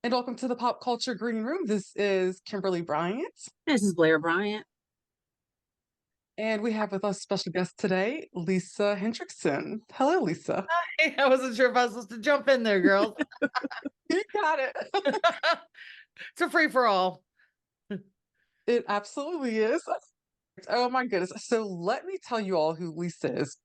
And welcome to the Pop Culture Green Room. This is Kimberly Bryant, This is Blair Bryant. and we have with us special guest today, Lisa Hendrickson. Hello, Lisa. Hey, I wasn't sure if I was supposed to jump in there, girls. You got it. It's a free for all. It absolutely is. Oh my goodness. So let me tell you all who Lisa is.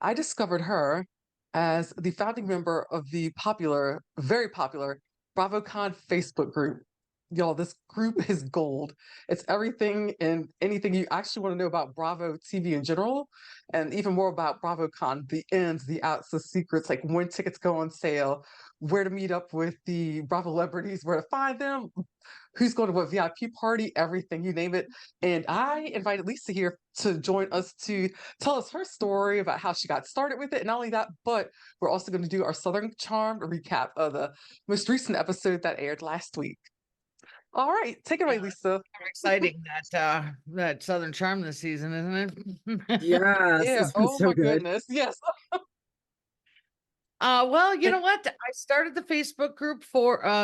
I discovered her as the founding member of the popular, very popular Bravocon Facebook group. Y'all, this group is gold. It's everything and anything you actually want to know about Bravo TV in general, and even more about BravoCon, the ins, the outs, the secrets, like when tickets go on sale, where to meet up with the Bravo celebrities, where to find them, who's going to what VIP party, everything, you name it. And I invited Lisa here to join us to tell us her story about how she got started with it. And not only that, but we're also going to do our Southern Charm recap of the most recent episode that aired last week. All right, take it away, Lisa. Exciting that Southern Charm this season, isn't it? Yes, Yeah. it's been Oh so my good. goodness. Yes. Well, you know what? I started the Facebook group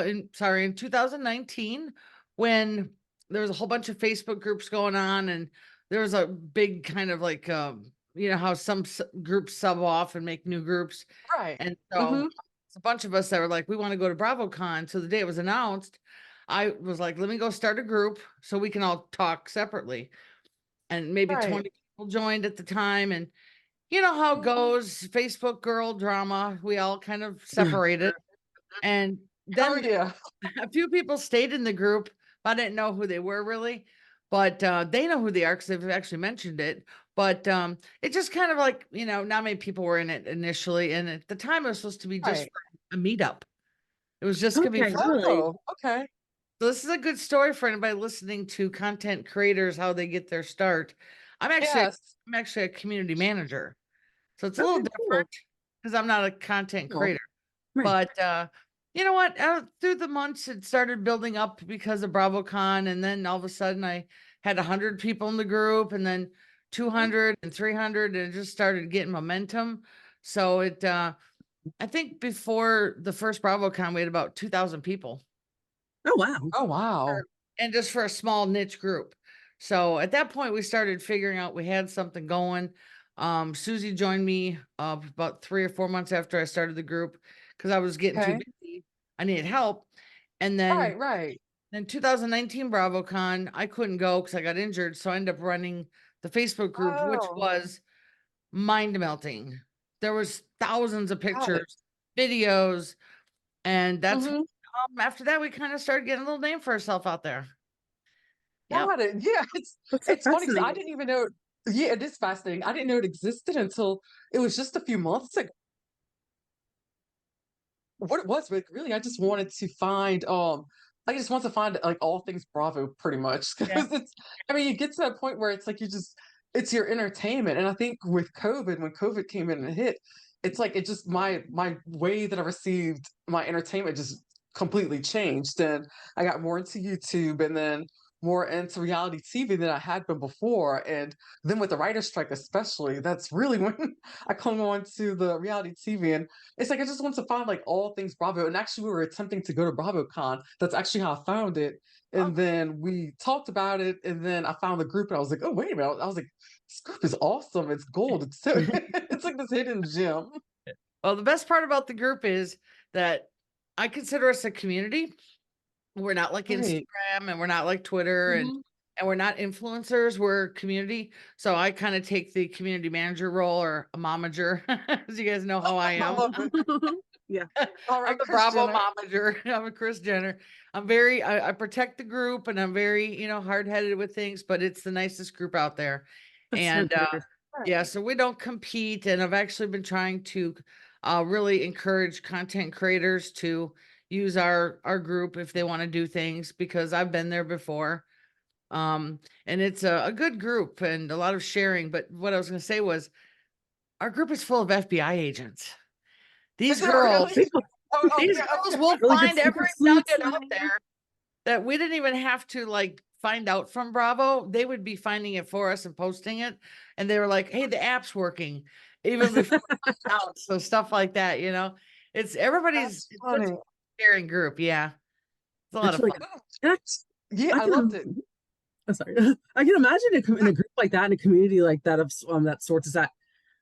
in 2019 when there was a whole bunch of Facebook groups going on, and there was a big kind of like you know how some groups sub off and make new groups. Right. And so it's a bunch of us that were like, we want to go to BravoCon. So the day it was announced, I was like, let me go start a group so we can all talk separately. And maybe Right. 20 people joined at the time. And you know how it goes, Facebook girl drama. We all kind of separated. And Oh then yeah. a few people stayed in the group. I didn't know who they were really, but they know who they are because they've actually mentioned it. But it just kind of like, you know, not many people were in it initially. And at the time, it was supposed to be just Right. a meetup. It was just going to be Okay, fun. really? Oh, okay. So this is a good story for anybody listening to content creators, how they get their start. Yes. I'm actually a community manager. So it's a little Okay, cool. different because I'm not a content Cool. creator. Right. But you know what? Through the months, it started building up because of BravoCon, and then all of a sudden, I had 100 people in the group, and then 200 and 300, and it just started getting momentum. So I think before the first BravoCon, we had about 2,000 people, Oh, wow. Oh wow. and just for a small niche group. So at that point, we started figuring out we had something going. Susie joined me about 3 or 4 months after I started the group because I was getting too Okay. busy. I needed help. And Right, right. then 2019 BravoCon, I couldn't go because I got injured. So I ended up running the Facebook group, which Oh, was mind melting. There was thousands of got it. pictures, videos, and that's Mm-hmm. after that we kind of started getting a little name for ourselves out there. Yep. Got it. Yeah, That's so it's funny because I fascinating. didn't even know. Yeah, it is fascinating. I didn't know it existed until it was just a few months ago. What it was, but really, I just wanted to find. I just want to find like all things Bravo, pretty much, Yeah. because it's. I mean, you get to that point where it's like you just, it's your entertainment, and I think with COVID, when COVID came in and hit, it's like it just my way that I received my entertainment just completely changed, and I got more into YouTube, and then more into reality TV than I had been before, and then with the writer's strike, especially, that's really when I come on to the reality TV, and it's like I just want to find like all things Bravo. And actually, we were attempting to go to BravoCon. That's actually how I found it. Oh, And then we talked about it, and then I found the group, and I was like, "Oh, wait a minute!" I was like, "This group is awesome. It's gold. It's so it's like this hidden gem." well, the best part about the group is that I consider us a community. We're not like Right. Instagram and we're not like Twitter Mhm. and we're not influencers. We're community. So I kind of take the community manager role or a momager, as you guys know how I I am. love it. Yeah. All I'm right, the Chris Bravo Jenner. momager. I'm a Chris Jenner. I protect the group and I'm very, you know, hard headed with things, but it's the nicest group out there. That's so And good. Right. yeah, so we don't compete. And I've actually been trying to really encourage content creators to use our group if they want to do things because I've been there before. And it's a good group and a lot of sharing. But what I was going to say was our group is full of FBI agents. Is These it really? girls, Oh, these yeah. girls Okay. will Really good find secret every sleuths. nugget out there that we didn't even have to like find out from Bravo. They would be finding it for us and posting it. And they were like, hey, the app's working even before it comes out. So stuff like that, you know, That's it's such funny. a sharing group. Yeah. a lot of really fun. good. Yeah, I can loved it. I'm sorry. I can imagine in a group like that, in a community like that of that sorts, is that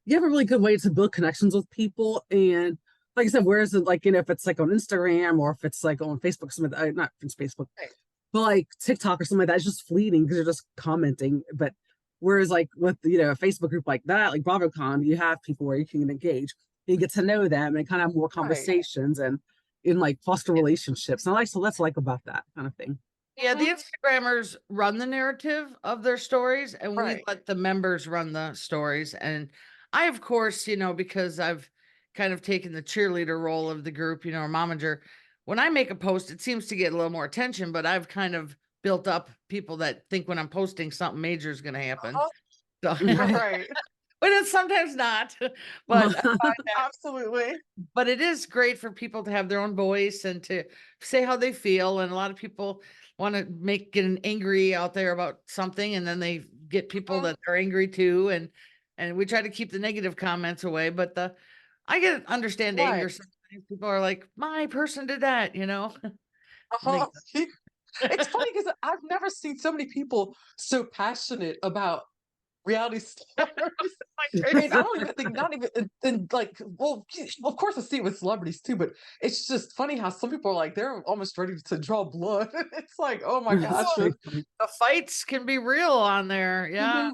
you have a really good way to build connections with people. And like I said, whereas like, if it's like on Instagram or if it's like on Facebook, something not from Facebook, Right. but like TikTok or something like that, it's just fleeting because you're just commenting. But whereas like with a Facebook group like that, like Bravocon, you have people where you can engage, you get to know them and kind of have more conversations and in like foster relationships. And I like, so that's like about that kind of thing. Yeah, the Instagrammers run the narrative of their stories, and we Right. let the members run the stories. And I, of course, because I've kind of taken the cheerleader role of the group, or momager. When I make a post, it seems to get a little more attention, but I've kind of built up people that think when I'm posting something major is going to happen. So, Right. but it's sometimes not. But Absolutely. but it is great for people to have their own voice and to say how they feel. And a lot of people want to get an angry out there about something, and then they get people that are angry too. And we try to keep the negative comments away. But I understand anger Right. sometimes. People are like, my person did that, Uh-huh. It's funny because I've never seen so many people so passionate about reality stars. I mean, I don't even think, not even in like, well, of course I see it with celebrities too, but it's just funny how some people are like, they're almost ready to draw blood. It's like, oh my gosh. The fights can be real on there. Yeah.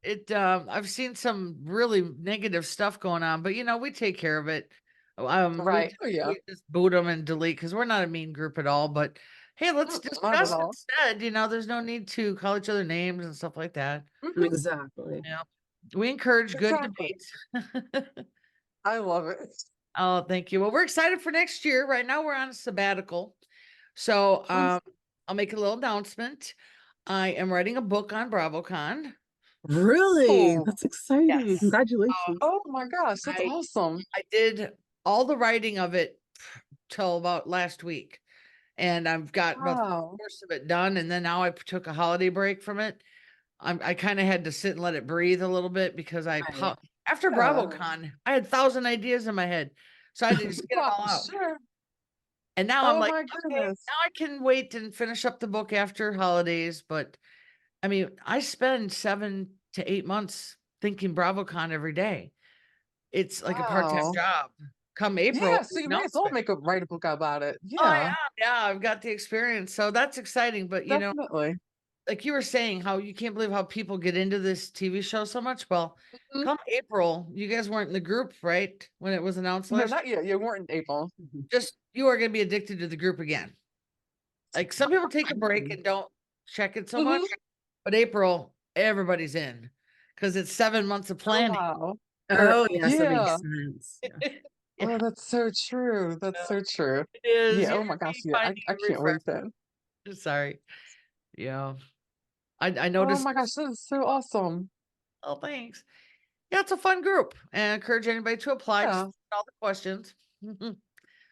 Mhm. I've seen some really negative stuff going on, but we take care of it. Right. Oh yeah. We just boot them and delete because we're not a mean group at all. But hey, let's Not at discuss all. instead. There's no need to call each other names and stuff like that. Mhm. Exactly. Yeah, we encourage good Exactly. debates. I love it. Oh, thank you. Well, we're excited for next year. Right now, we're on a sabbatical, so I'll make a little announcement. I am writing a book on Bravocon. Really? Oh, That's exciting. Yes. Congratulations. oh my gosh, that's I awesome. I did all the writing of it till about last week, and I've got about Wow. most of it done. And then now I took a holiday break from it. I kind of had to sit and let it breathe a little bit because Right. after Yeah. Bravocon, I had 1,000 ideas in my head, so I had to just get them Well, all out. sure. And now I'm Oh like, my okay, goodness. now I can wait and finish up the book after holidays. But I mean, I spend 7 to 8 months thinking Bravocon every day. It's like a part-time Wow. job. Come April, Yeah, so the you may as well announcement. write a book about it. Oh Yeah, yeah, I've got the experience. So that's exciting. But definitely. like you were saying, how you can't believe how people get into this TV show so much. Well, Mhm. come April, you guys weren't in the group, right? When it was announced No, last not year. yet. You weren't in April. Just you are gonna be addicted to the group again. Like some people take a break and don't check it so much, Mhm. but April, everybody's in because it's 7 months of Oh, planning. wow. Oh, yes, that makes Yeah. sense. Yeah. Yeah, Oh, that's so true. That's so true. it is. Yeah. You're Oh my gonna gosh. be Yeah. finding I a can't wait refresh. then. Sorry. Yeah. I Oh noticed. my gosh. That is so awesome. Oh, thanks. Yeah, it's a fun group, and I encourage anybody to apply. Just Yeah. all the questions.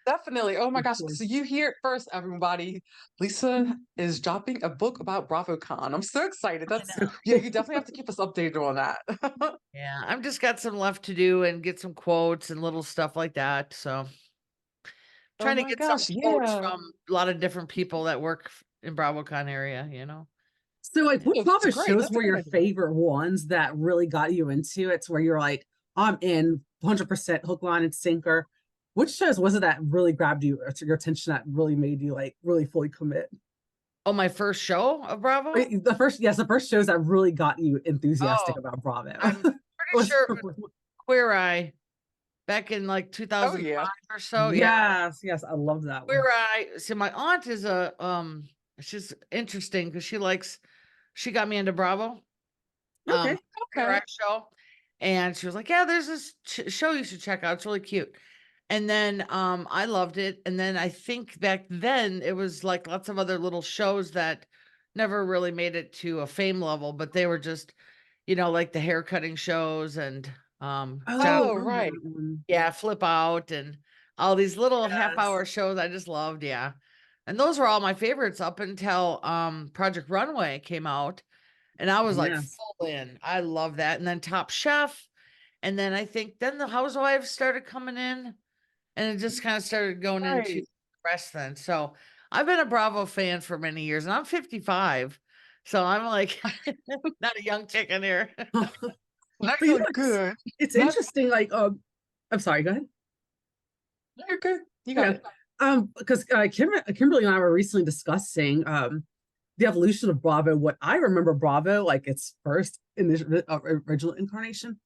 Definitely. Oh my Of gosh. course. So you hear it first, everybody. Lisa is dropping a book about Bravocon. I'm so excited. I That's, know. yeah, you definitely have to keep us updated on that. Yeah, I've just got some left to do and get some quotes and little stuff like that. So Oh trying to my get some gosh. quotes Yeah. from a lot of different people that work in Bravocon area. So, like, what It's Bravo great. shows That's a were great your idea. favorite ones that really got you into it? To where you're like, I'm in 100% hook, line, and sinker. Which shows was it that really grabbed you or to your attention that really made you like really fully commit? Oh, my first show of Bravo? The first, yes, the first shows that really got you Oh, enthusiastic about Bravo. I'm pretty Was- sure it was Queer Eye back in like Oh 2005 yeah. or so. Yeah. yes, yes, I love that Queer one. Eye. See, my aunt is she's interesting because she got me into Bravo. Okay. Queer Okay. Eye show. And she was like, yeah, there's this show you should check out. It's really cute. And then I loved it. And then I think back then it was like lots of other little shows that never really made it to a fame level, but they were just, like the hair cutting shows and Oh, job, Oh, love right. that one. yeah, Flip Out and all these little half Yes. hour shows I just loved, yeah. And those were all my favorites up until Project Runway came out. And I was like Yes. full in. I love that. And then Top Chef. And then I think then the Housewives started coming in and it just kind of started going into Right. the rest then. So I've been a Bravo fan for many years, and I'm 55, so I'm like not a young chicken here. Not But you really know, good. it's Not interesting. Like, I'm sorry. Go ahead. you're good. You got Yeah. it. Because Kimberly and I were recently discussing the evolution of Bravo. What I remember Bravo, like its first original incarnation,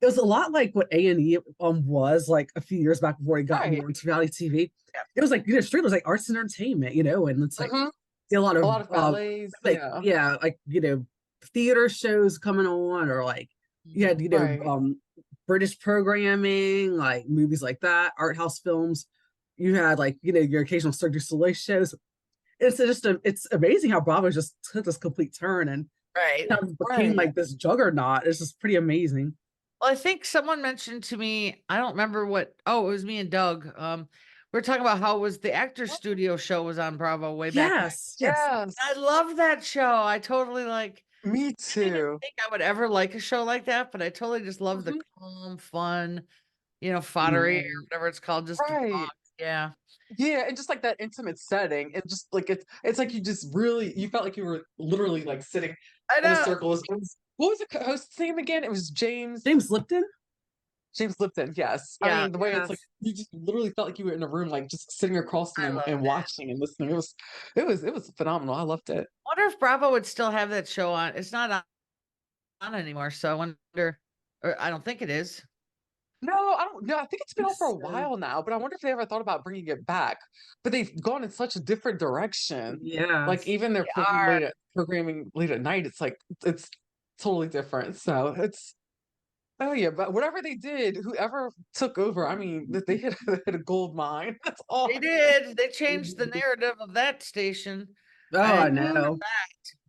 it was a lot like what A&E was like a few years back before it got Right. more into reality TV. Yeah. It was like, straight, it was like arts and entertainment, and it's like Mhm. a lot A of lot of ballets. like Yeah. like theater shows coming on, or like you had Right. British programming, like movies like that, art house films. You had like your occasional Cirque du Soleil shows. It's amazing how Bravo just took this complete turn and Right. kind of became Right. like this juggernaut. It's just pretty amazing. Well, I think someone mentioned to me, I don't remember what, oh, it was me and Doug. We are talking about how it was the Actors Studio show was on Bravo way back when. Yes, yes. Yes. I love that show. I totally like, Me I didn't too. think I would ever like a show like that, but I totally just love the Mhm. calm, fun, foddery or Right. whatever it's called, just to Right. talk. Yeah. Yeah, and just like that intimate setting, and just like it's like you just really you felt like you were literally like sitting I in a know. circle. What was the host's name again? It was James Lipton. James Lipton. Yes, I Yeah. mean the way it's like Yes. you just literally felt like you were in a room, like just sitting across from I them love and that. watching and listening. It was phenomenal. I loved it. Wonder if Bravo would still have that show on. It's not on anymore, so I wonder, or I don't think it is. No, I don't know. I think it's been on for a So, while now, but I wonder if they ever thought about bringing it back. But they've gone in such a different direction. Like yes. even their They are. programming late at night, it's like it's totally different. So it's oh yeah, but whatever they did, whoever took over, I mean, they hit, hit a gold mine. That's all They I can say. did. They changed the narrative of that station. Oh, I And Mhm. know.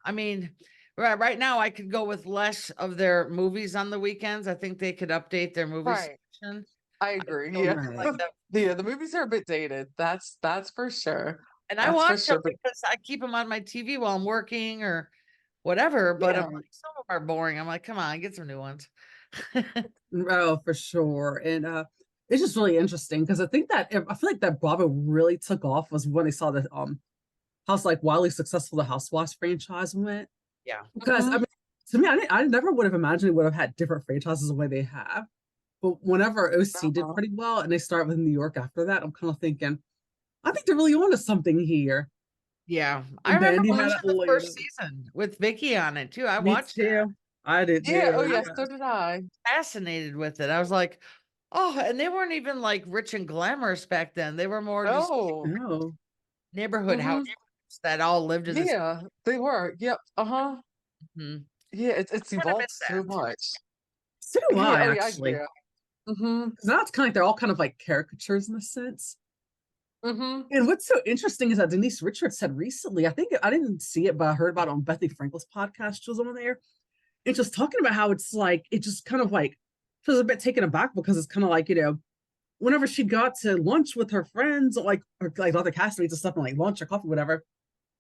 I mean, right now I could go with less of their movies on the weekends. I think they could update their movie Right. section. I I agree. don't Yeah. Right. like that. Yeah, the movies are a bit dated. That's for sure. And I That's for watch them sure. But because I keep them on my TV while I'm working or whatever. But I'm yeah. like, some of them are boring. I'm like, come on, get some new ones. Oh, for sure. And it's just really interesting because I feel like that Bravo really took off was when they saw the how like wildly successful the Housewives franchise went. Yeah. Because I Mhm. mean, to me, I never would have imagined it would have had different franchises the way they have. But whenever OC did Uh-huh. pretty well and they started with New York after that, I'm kind of thinking, I think they're really onto something here. Yeah. I And remember then you had watching it the first later. season with Vicky on it too. I Me watched that. too. I did Yeah. Oh too. yeah. Yeah. So did I. Fascinated with it. I was like, oh, and they weren't even like rich and glamorous back then. They were more just No. No. neighborhood Hmm. houses that all lived in this. Yeah, they were. Yep. Uh-huh. Mhm. Yeah, I it's kind of evolved miss so that. much. So do Yeah, I oh yeah, actually. Mm-hmm. 'Cause now it's kind of like they're all kind of like caricatures in a sense. Mm-hmm. And what's so interesting is that Denise Richards said recently, I think I didn't see it, but I heard about it on Bethany Frankel's podcast. She was on there. And just talking about how it's like, it just kind of like, she was a bit taken aback because it's kind of like, whenever she got to lunch with her friends, or like other castmates and stuff, and like lunch or coffee, whatever,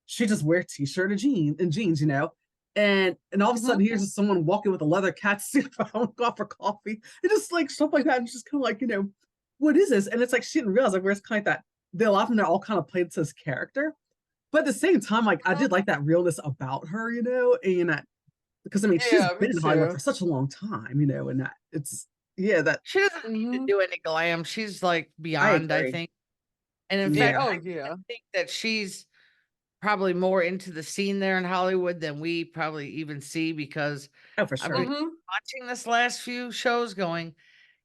she just wear t-shirt and jeans. And all of a Mm-hmm. sudden here's just someone walking with a leather cat suit go out for coffee. And just like stuff like that. And just kind of like, what is this? And it's like she didn't realize like where it's kind of like that they a lot of them are all kind of played to this character. But at the same time, like I did like that realness about her, and that because I mean she's Yeah, me been in Hollywood too. for such a long time, and that it's yeah, that She doesn't need to Mm-hmm. do any glam. She's like I beyond, I agree. think. And in Yeah, fact, Yeah. oh I yeah. think that she's probably more into the scene there in Hollywood than we probably even see because Oh, for I've sure. been Mm-hmm. watching this last few shows going,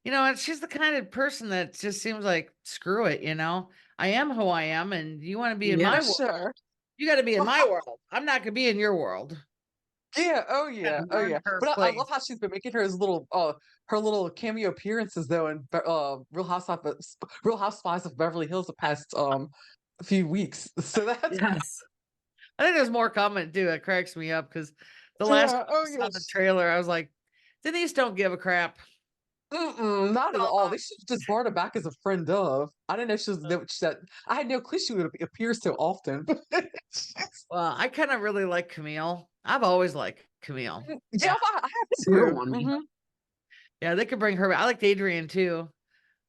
and she's the kind of person that just seems like, screw it. I am who I am, and you want to be in Yeah. my For world. sure. You got to be in my world. I'm not going to be in your world. Yeah, Got yeah, to oh learn yeah. her But I love place. how she's been making her little cameo appearances though in Real Housewives of Beverly Hills the past few weeks. So that's Yes. I think there's more coming too. It cracks me up because the last yeah, time oh I saw the yes. trailer, I was like, Denise don't give a crap. Mm-mm, not at Well, all. They should have just brought her back as a friend of. I didn't know she was that. I had no clue she would appear so often. I kind of really like Camille. I've always liked Camille. Yeah, I have It grew too. on me. Hmm. Yeah, they could bring her back. I liked Adrian too.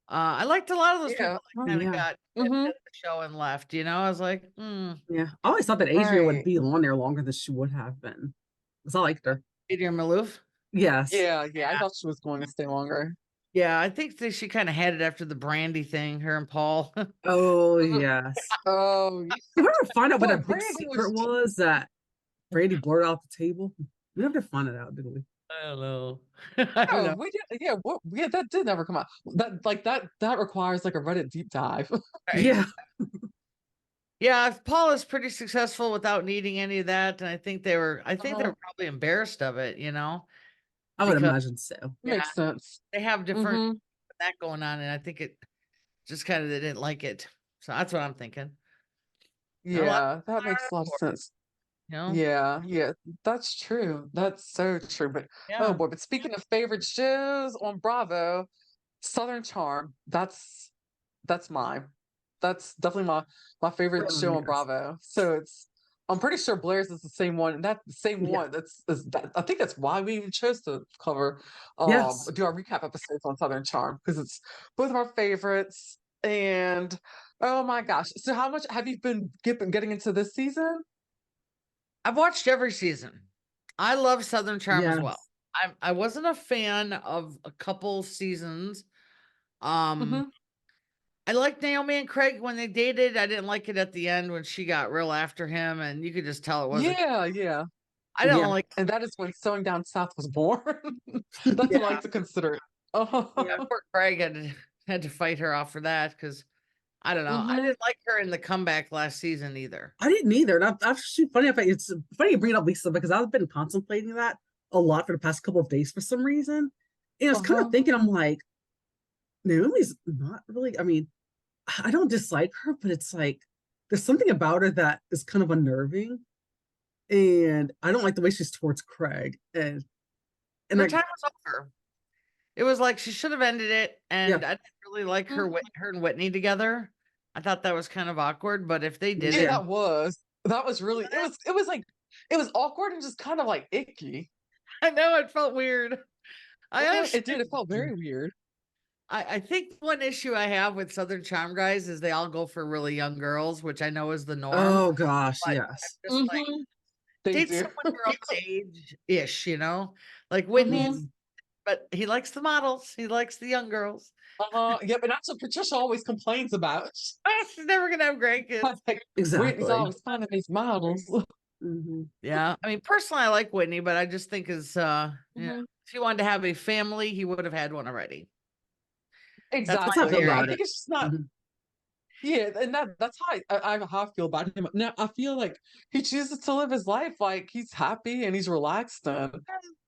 I liked a lot of those people Yeah. that Oh kind of yeah. got Hmm. did the show and left, you know. I was like, Yeah. I always thought that Adrian would Right. be on there longer than she would have been. Because I liked her. Adrian Malouf. Yes. Yeah, yeah. I thought she was going to stay longer. Yeah, I think that she kind of had it after the Brandy thing, her and Paul. Oh Mhm. yes. Oh, yeah. Did we ever find out what Boy, that big Brandy secret was. was that Brady blurted off the table? We never found it out, did we? I don't know. I don't Oh, know. we did. Yeah, what? Yeah, that did never come out. That requires like a Reddit deep dive. Right. Yeah. Yeah, Paul is pretty successful without needing any of that, and I think they Uh-huh. were probably embarrassed of it, you know, I would because imagine so. yeah, Makes sense. they have different Hmm. that going on, and I think it just kind of they didn't like it. So that's what I'm thinking. And a lot of Yeah, that people makes are a lot of for sense. it, you know. Yeah, yeah, that's true. That's so true. But oh Yeah, boy, but speaking of favorite shows on Bravo, Southern Charm, that's mine. That's definitely my favorite Oh show on yes. Bravo. So I'm pretty sure Blair's is the same one, and that the same Yeah. one. I think that's why we even chose to cover Yes. do our recap episodes on Southern Charm, because it's both of our favorites. And oh my gosh. So how much have you been getting into this season? I've watched every season. I love Southern Charm as well. Yes. I wasn't a fan of a couple seasons. Um, Hmm. I liked Naomi and Craig when they dated. I didn't like it at the end when she got real after him, and you could just tell it wasn't. Yeah, yeah. I don't Yeah. like. And that is when Sewing Down South was born. That's Yeah, what I like to consider it. yeah. Oh. Poor Craig had to fight her off for that because I don't know. I Hmm. didn't like her in the comeback last season either. I didn't either. And I've actually funny if it's funny you bring it up, Lisa, because I've been contemplating that a lot for the past couple of days for some reason. And I was kind of Uh-huh. thinking, I'm like, Naomi's not really, I mean, I don't dislike her, but it's like there's something about her that is kind of unnerving. And I don't like the way she's towards Craig. And Her I time was over. It was like she should have ended it, yeah, and I didn't really like her, Mhm. her and Whitney together. I thought that was kind of awkward, but if they did Yeah, it, yeah, that was really it was like it was awkward and just kind of like icky. I know it felt weird. I It also, did. It felt very weird. I think one issue I have with Southern Charm guys is they all go for really young girls, which I know is the norm. oh gosh, But I'm yes. just like, Hmm. They date do. someone your own age ish, you know, like Whitney, Hmm. Mhm. but he likes the models, he likes the young girls. Yep, and that's what Patricia always complains about. She's never gonna have grandkids. Like, Whitney's Exactly. always finding these models. Hmm. Yeah, I mean, personally, I like Whitney, but I just think yeah, Mhm. if he wanted to have a family, he would have had one already. That's That's my how I feel Exactly. I about theory. it. think it's just not. Mhm. Yeah, and that's how I feel about him. Now I feel like he chooses to live his life like he's happy and he's relaxed, and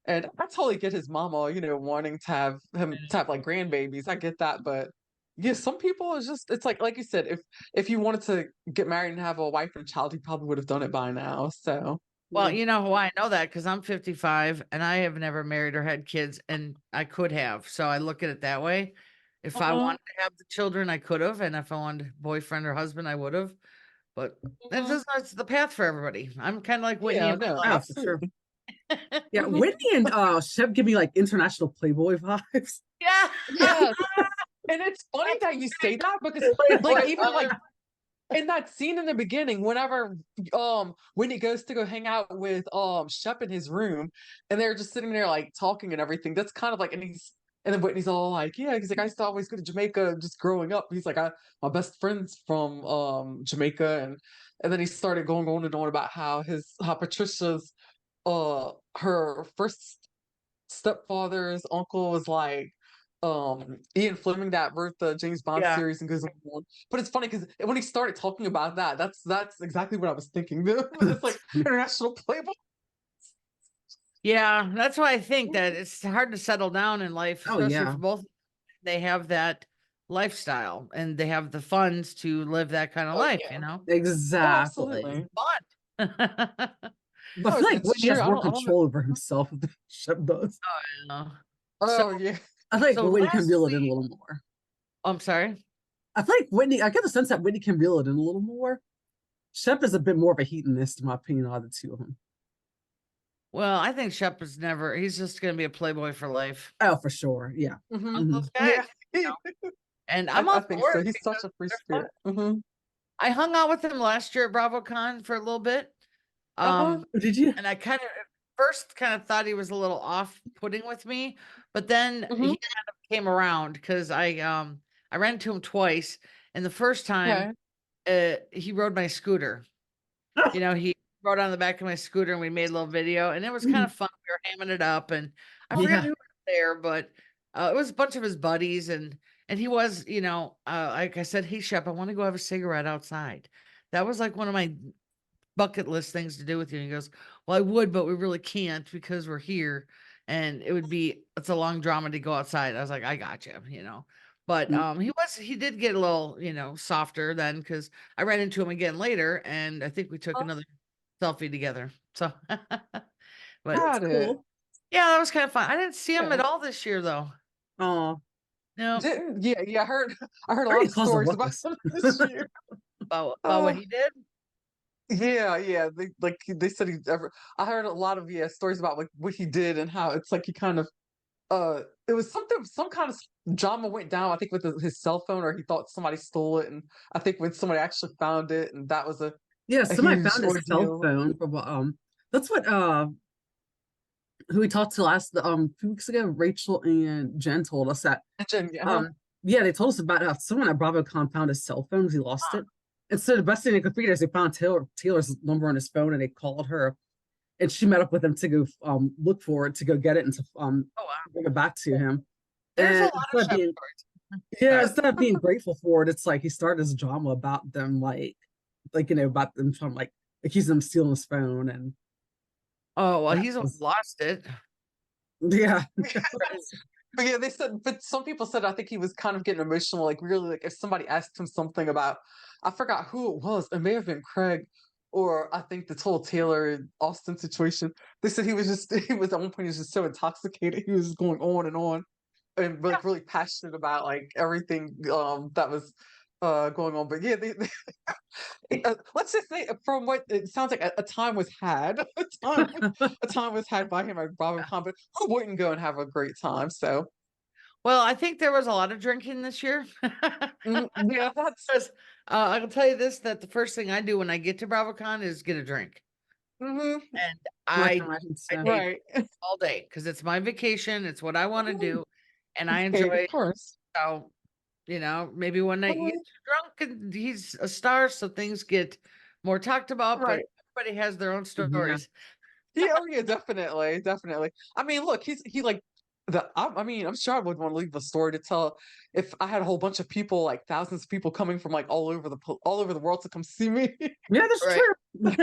I totally get his mama, wanting to have him to have like grandbabies. I get that, but yeah, some people it's just it's like you said, if you wanted to get married and have a wife and a child, he probably would have done it by now. So Well, Yeah. you know why I know that because I'm 55 and I have never married or had kids, and I could have. So I look at it that way. If I uh-huh, wanted to have the children, I could have, and if I wanted boyfriend or husband, I would have. But that's uh-huh. just that's the path for everybody. I'm kind of like Whitney Yeah, in no, Oh, for sure. absolutely. my Yeah, Mhm. Whitney and Shep give me like international Playboy vibes. Yeah. Yes. And it's funny that you say that because like Playboy even like father. in that scene in the beginning, whenever when he goes to go hang out with Shep in his room, and they're just sitting there like talking and everything, that's kind of like, and then Whitney's all like, yeah, he's like, I used to always go to Jamaica just growing up. He's like, my best friend's from Jamaica, and then he started going on and on about how Patricia's her first stepfather's uncle was like Ian Fleming that wrote the James Bond Yeah. series and goes on. But it's funny because when he started talking about that, that's exactly what I was thinking. It's That's like funny. international playboy. Yeah. That's why I think that it's hard to settle down in life, Oh especially yeah, for both. They have that lifestyle and they have the funds to live that kind of Oh life, yeah. you know? Oh, exactly. absolutely. Fun. But I Oh, feel like it's Whitney has true. more I don't know. control over himself than Shep does. Yeah. So Oh yeah. I feel like so Whitney can last reel it in a week, little more. I'm sorry. I feel like Whitney, I get the sense that Whitney can reel it in a little more. Shep is a bit more of a hedonist, in my opinion, out of the two of them. Well, I think Shep is he's just gonna be a playboy for life. Oh, for sure. Yeah. Hmm. One of Hmm. those guys, Yeah. you know? And I'm I all think for so. it He's such because a free they're fun. spirit. Hmm. I hung out with him last year at Bravocon for a little bit. Uh-huh. Did you? And I kind of at first kind of thought he was a little off-putting with me, but then Hmm. he kind of came around because I ran into him twice, and the first time Okay. he rode my scooter. You know, he rode on the back of my scooter and we made a little video, and it was kind of fun. We were hamming it up, and I forget Yeah. who was there, but it was a bunch of his buddies, and he was, like I said, hey Shep, I want to go have a cigarette outside. That was like one of my bucket list things to do with you. And he goes, well, I would, but we really can't because we're here, and it's a long drama to go outside. I was like, I got you. But he did get a little, softer then because I ran into him again later, and I think we took another selfie together. So, but That's Got it. cool. yeah, that was kind of fun. I didn't see him Yeah. at all this year though. Oh, No, Didn't, yeah, yeah, I heard a lot already of caused a stories about ruckus. him this year. about what Uh, he did. yeah, yeah. They said I heard a lot of stories about like what he did and how it's like he kind of it was some kind of drama went down, I think with his cell phone, or he thought somebody stole it, and I think when somebody actually found it, and that was Yeah, a somebody huge found his cell ordeal. phone from that's what who we talked to last few weeks ago, Rachel and Jen told us that Yeah. yeah, they told us about how someone at BravoCon found his cell phone because he lost it. And so the best thing they could figure is they found Taylor's number on his phone and they called her and she met up with him to go look for it, to go get it and to Oh wow, bring it back to him. there's a And lot of Shep stories. yeah, Sorry. instead of being grateful for it, it's like he started this drama about them, about them trying like accusing them of stealing his phone, and Oh well, that he's was lost it. yeah. But yeah, but some people said I think he was kind of getting emotional, like really, like if somebody asked him something about, I forgot who it was, it may have been Craig, or I think the whole Taylor and Austin situation. They said he was at one point he was just so intoxicated, he was just going on and Yeah. like really passionate about like everything that was going on. But yeah, let's just say from what it sounds like a time was had, a time was had by him at Bravocon, but who wouldn't go and have a great time? So Well, I think there was a lot of drinking this year. yeah, that's 'Cause, I can tell you this, that the first thing I do when I get to BravoCon is get a drink. mhm, And I can I imagine I so. take right. all day because it's my vacation, it's what I wanna do, and I enjoy Right, of it. course. So, maybe one night you get Mhm, too drunk and he's a star, so things get more talked about, but right. everybody has their own Yeah. stories. Yeah, oh yeah, definitely, definitely. I mean, look, he like I mean, I'm sure I would want to leave a story to tell if I had a whole bunch of people, like thousands of people coming from like all over the world to come see me. Yeah, that's Right. true.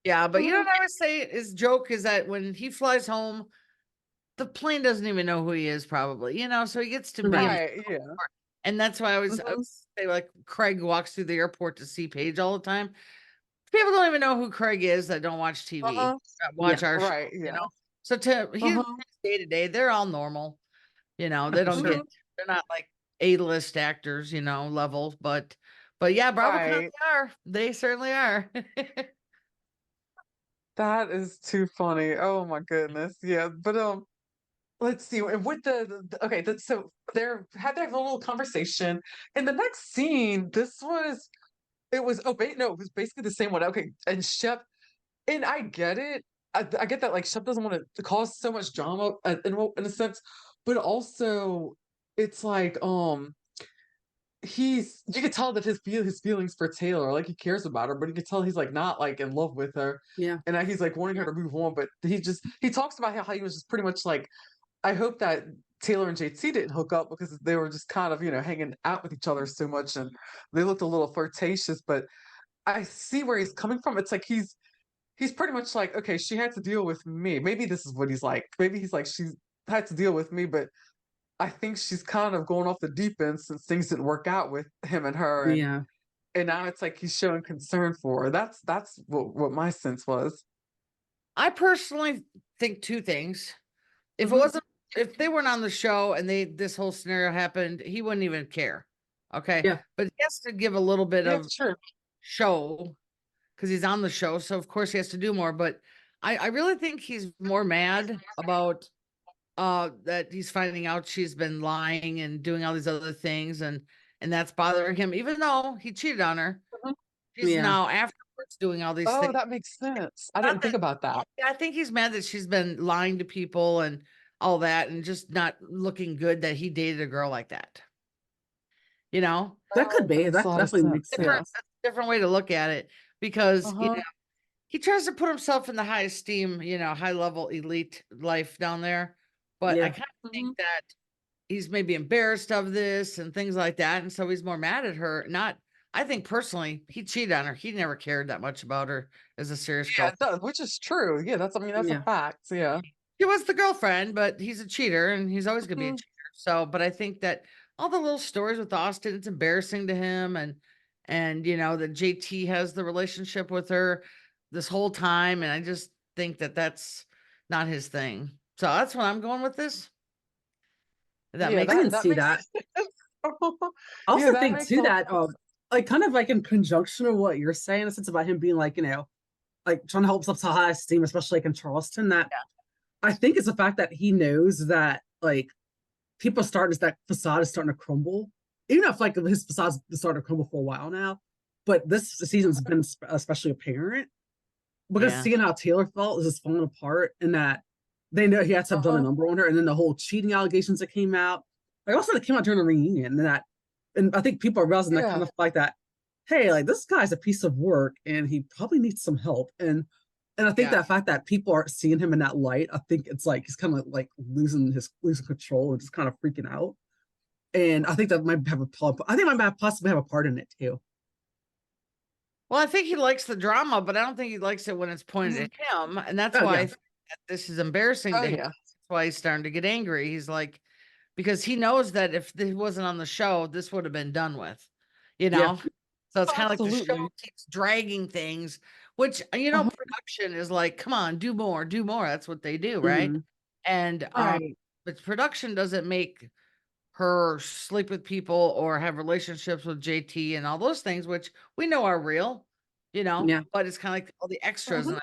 Yeah, but you know what I always say is joke is that when he flies home, the plane doesn't even know who he is probably, so he gets to be Right. himself Right, yeah. more. And that's why I Mhm. always say like Craig walks through the airport to see Paige all the time. People don't even know who Craig is that don't watch TV, Uh-huh. Yeah. watch our show, Right, you yeah. know. So he's Uh-huh. day to day, they're all normal, Yeah, they for don't sure. Mhm. they're not like A-list actors, level, but yeah, BravoCon Right. they certainly are. That is too funny. Oh my goodness. Yeah, but let's see. And with okay, so they're had their little conversation. In the next scene, it was no, it was basically the same one. Okay, and Shep, and I get it. I get that like Shep doesn't want to cause so much drama in a sense, but also it's like you could tell that his feelings for Taylor, like he cares about her, but you could tell he's like not like in love with her, Yeah. and that he's like wanting her to move on. But he talks about how he was just pretty much like, I hope that Taylor and JT didn't hook up because they were just kind of hanging out with each other so much, and they looked a little flirtatious. But I see where he's coming from. It's like he's pretty much like, okay, she had to deal with me. Maybe this is what he's like. Maybe he's like, she had to deal with me, but I think she's kind of going off the deep end since things didn't work out with him and her, Yeah. and now it's like he's showing concern for her. That's what my sense was. I personally think two things. If it Hmm. wasn't if they weren't on the show and this whole scenario happened, he wouldn't even care. Okay. Yeah. But he has to give a little bit Yeah, of sure. show because he's on the show. So of course he has to do more. But I really think he's more mad about that he's finding out she's been lying and doing all these other things, and that's bothering him, even though he cheated on her. Mhm. He's Yeah. now afterwards doing all these Oh, things. that makes sense. I Not didn't think that about that. I think he's mad that she's been lying to people and all that, and just not looking good that he dated a girl like that. You know, That could That be. makes a That lot of definitely makes sense. different Yeah. sense. that's a different way to look at it, because Uh-huh. he tries to put himself in the high esteem, high level elite life down there. But I Yeah. kind of think Mhm. that he's maybe embarrassed of this and things like that. And so he's more mad at her. Not, I think personally, he cheated on her. He never cared that much about her as a serious Yeah, girlfriend. it does, which is true. Yeah, that's, I mean, that's a Yeah. fact. Yeah. She was the girlfriend, but he's a cheater and he's always going to be a Mhm. cheater. So, but I think that all the little stories with Austin, it's embarrassing to him. And, that JT has the relationship with her this whole time. And I just think that that's not his thing. So that's what I'm going with this. If that Yeah, makes I sense. can that see makes that. sense. I Yeah, also that think makes a too lot that of like kind of like in conjunction with what you're saying, it's about him being like, like trying to help himself to high esteem, especially like in Charleston, that I think it's the fact that he knows that like people starting that facade is starting to crumble. Even if like his facade's starting to crumble for a while now. But this season's been especially apparent because Yeah. seeing how Taylor felt is just falling apart, and that they know he had to have done a Uh-huh. number on her, and then the whole cheating allegations that came out. Like also that came out during the reunion, and I think people are realizing that Yeah. kind of like that, hey, like this guy's a piece of work and he probably needs some help. And I think Yeah. that fact that people aren't seeing him in that light, I think it's like he's kind of like losing control and just kind of freaking out. And I think that might have I think might possibly have a part in it too. Well, I think he likes the drama, but I don't think he likes it when it's pointed Mhm. at him. And that's Oh why yeah. I think that this is embarrassing Oh to him. yeah. That's why he's starting to get angry. He's like, because he knows that if he wasn't on the show, this would have been done with, you Yeah. know? So it's Oh, kind of like the show absolutely. keeps dragging things, which, Uh-huh. production is like, come on, do more, do more. That's what they do, right? Mhm. And Right. but production doesn't make her sleep with people or have relationships with JT and all those things, which we know are real, Yeah. but it's kind of like all the extras. Mhm. And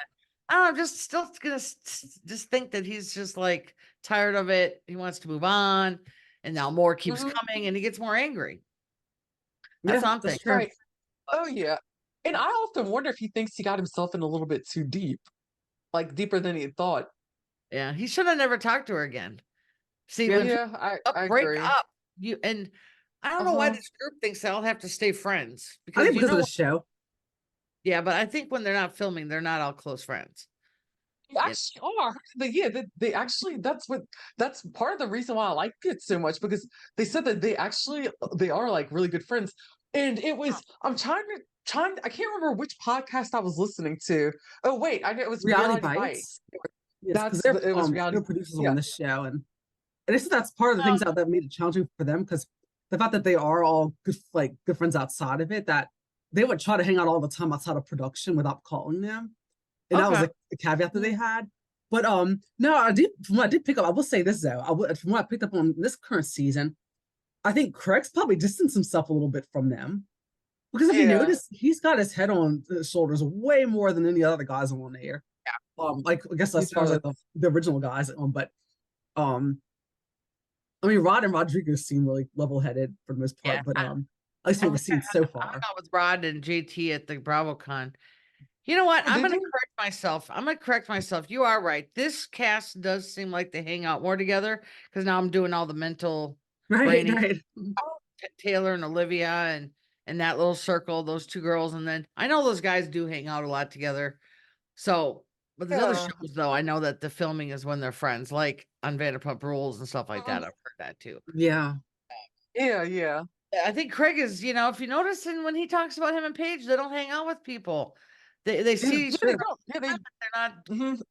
I don't know, I'm just still gonna just think that he's just like tired of it. He wants to move on, and now more keeps Mhm. coming, and he gets more angry. That's Yeah, what I'm that's thinking. true. Right. Oh yeah. And I often wonder if he thinks he got himself in a little bit too deep, like deeper than he thought. Yeah, he should have never talked to her again. See, when Yeah, I break agree. up, and I don't know why Uh-huh. this group thinks they all have to stay friends, I because think because of the show. yeah, but I think when they're not filming, they're not all close friends. They actually are. Yeah, they actually, that's part of the reason why I like it so much, because they said that they are like really good friends. And it was, I'm I can't remember which podcast I was listening to. Oh wait, I know it was Reality Reality Bites. Bites. Yes, because It was Reality. they're producers Yeah. on this show, and I guess that's part of the Um, things that made it challenging for them because the fact that they are all good friends outside of it, that they would try to hang out all the time outside of production without calling them, and that was okay. like a caveat that they Mhm. had. But no, I did from what I did pick up. I will say this though, from what I picked up on this current season, I think Craig's probably distanced himself a little bit from them because if you Yeah. notice, he's got his head on his shoulders way more than any other guys on there. Like I guess He as far as does. like the original guys, but um, I mean, Rod and Rodrigo seem really level-headed for the most Yeah. part, but at least I what we've think seen so I hung far. out with Rod and JT at the Bravocon. You know what? Oh, I'm did gonna you? correct myself. I'm gonna correct myself. You are right. This cast does seem like they hang out more together, because now I'm doing all the mental Right, braining. right. Oh, Taylor and Olivia and that little circle, those two girls, and then I know those guys do hang out a lot together. So, but there's other Yeah. shows though. I know that the filming is when they're friends, like on Vanderpump Rules and stuff like that. Mhm. I've heard that too. Yeah. Yeah, yeah. I think Craig is, if you notice, and when he talks about him and Paige, they don't hang out with people. They Yeah. see Yeah, each they other, don't. Yeah, they they're not. mhm.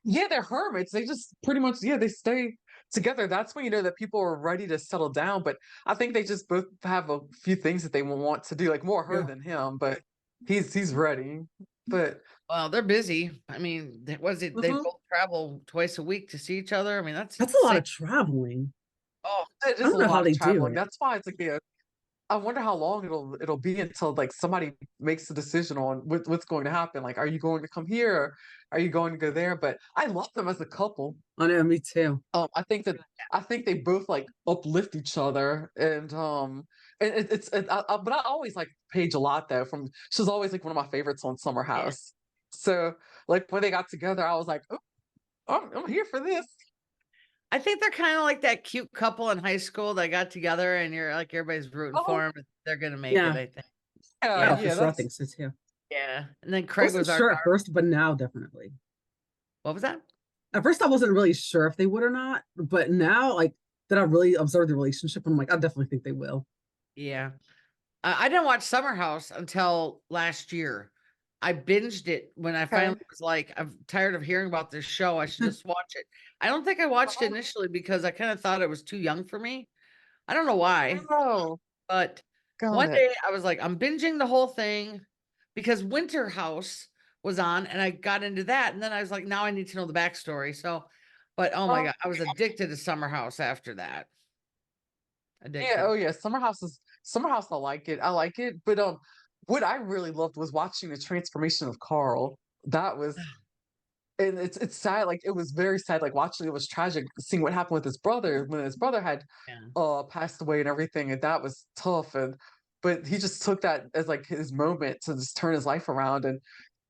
Yeah, they're hermits. They just pretty much, yeah, they stay together. That's when you know that people are ready to settle down. But I think they just both have a few things that they will want to do, like more her Yeah. than him. But he's ready. But Well, they're busy. I mean, was it? They mhm, both travel twice a week to see each other. I mean, that's That's a lot insane. of traveling. Oh, it I is don't a know how lot of they do traveling. it. That's why it's like, yeah, I wonder how long it'll be until like somebody makes a decision on what's going to happen. Like, are you going to come here or are you going to go there? But I love them as a couple. I know, me too. I think they both like uplift each other, and but I always like Paige a lot though. She's always like one of my favorites on Summer Yeah. House. So like when they got together, I was like, oh, I'm here for this. I think they're kind of like that cute couple in high school that got together and you're like everybody's rooting Oh for them. They're gonna make Yeah. it, I think. yeah, Oh, Yeah. for yeah, sure. I that's think so too. Yeah. And then I Craig wasn't was our sure at first, but now definitely. what was that? At first, I wasn't really sure if they would or not, but now, like, that I really observed the relationship, I'm like, I definitely think they will. Yeah. I didn't watch Summer House until last year. I binged it when I okay. finally was like, I'm tired of hearing about this show. I should just watch it. I don't think I watched it initially because I kind of thought it was too young for me. I don't know why, Oh, but got one it. day I was like, I'm binging the whole thing because Winter House was on and I got into that. And then I was like, now I need to know the backstory. So, but oh my Oh, God, I was addicted to Summer House after that. yeah, Addicted. oh yeah, Summer House. I like it. But what I really loved was watching the transformation of Carl. That was, and it's sad. Like it was very sad. Like watching it was tragic seeing what happened with his brother when his brother had Yeah. passed away and everything, and that was tough. And but he just took that as like his moment to just turn his life around. And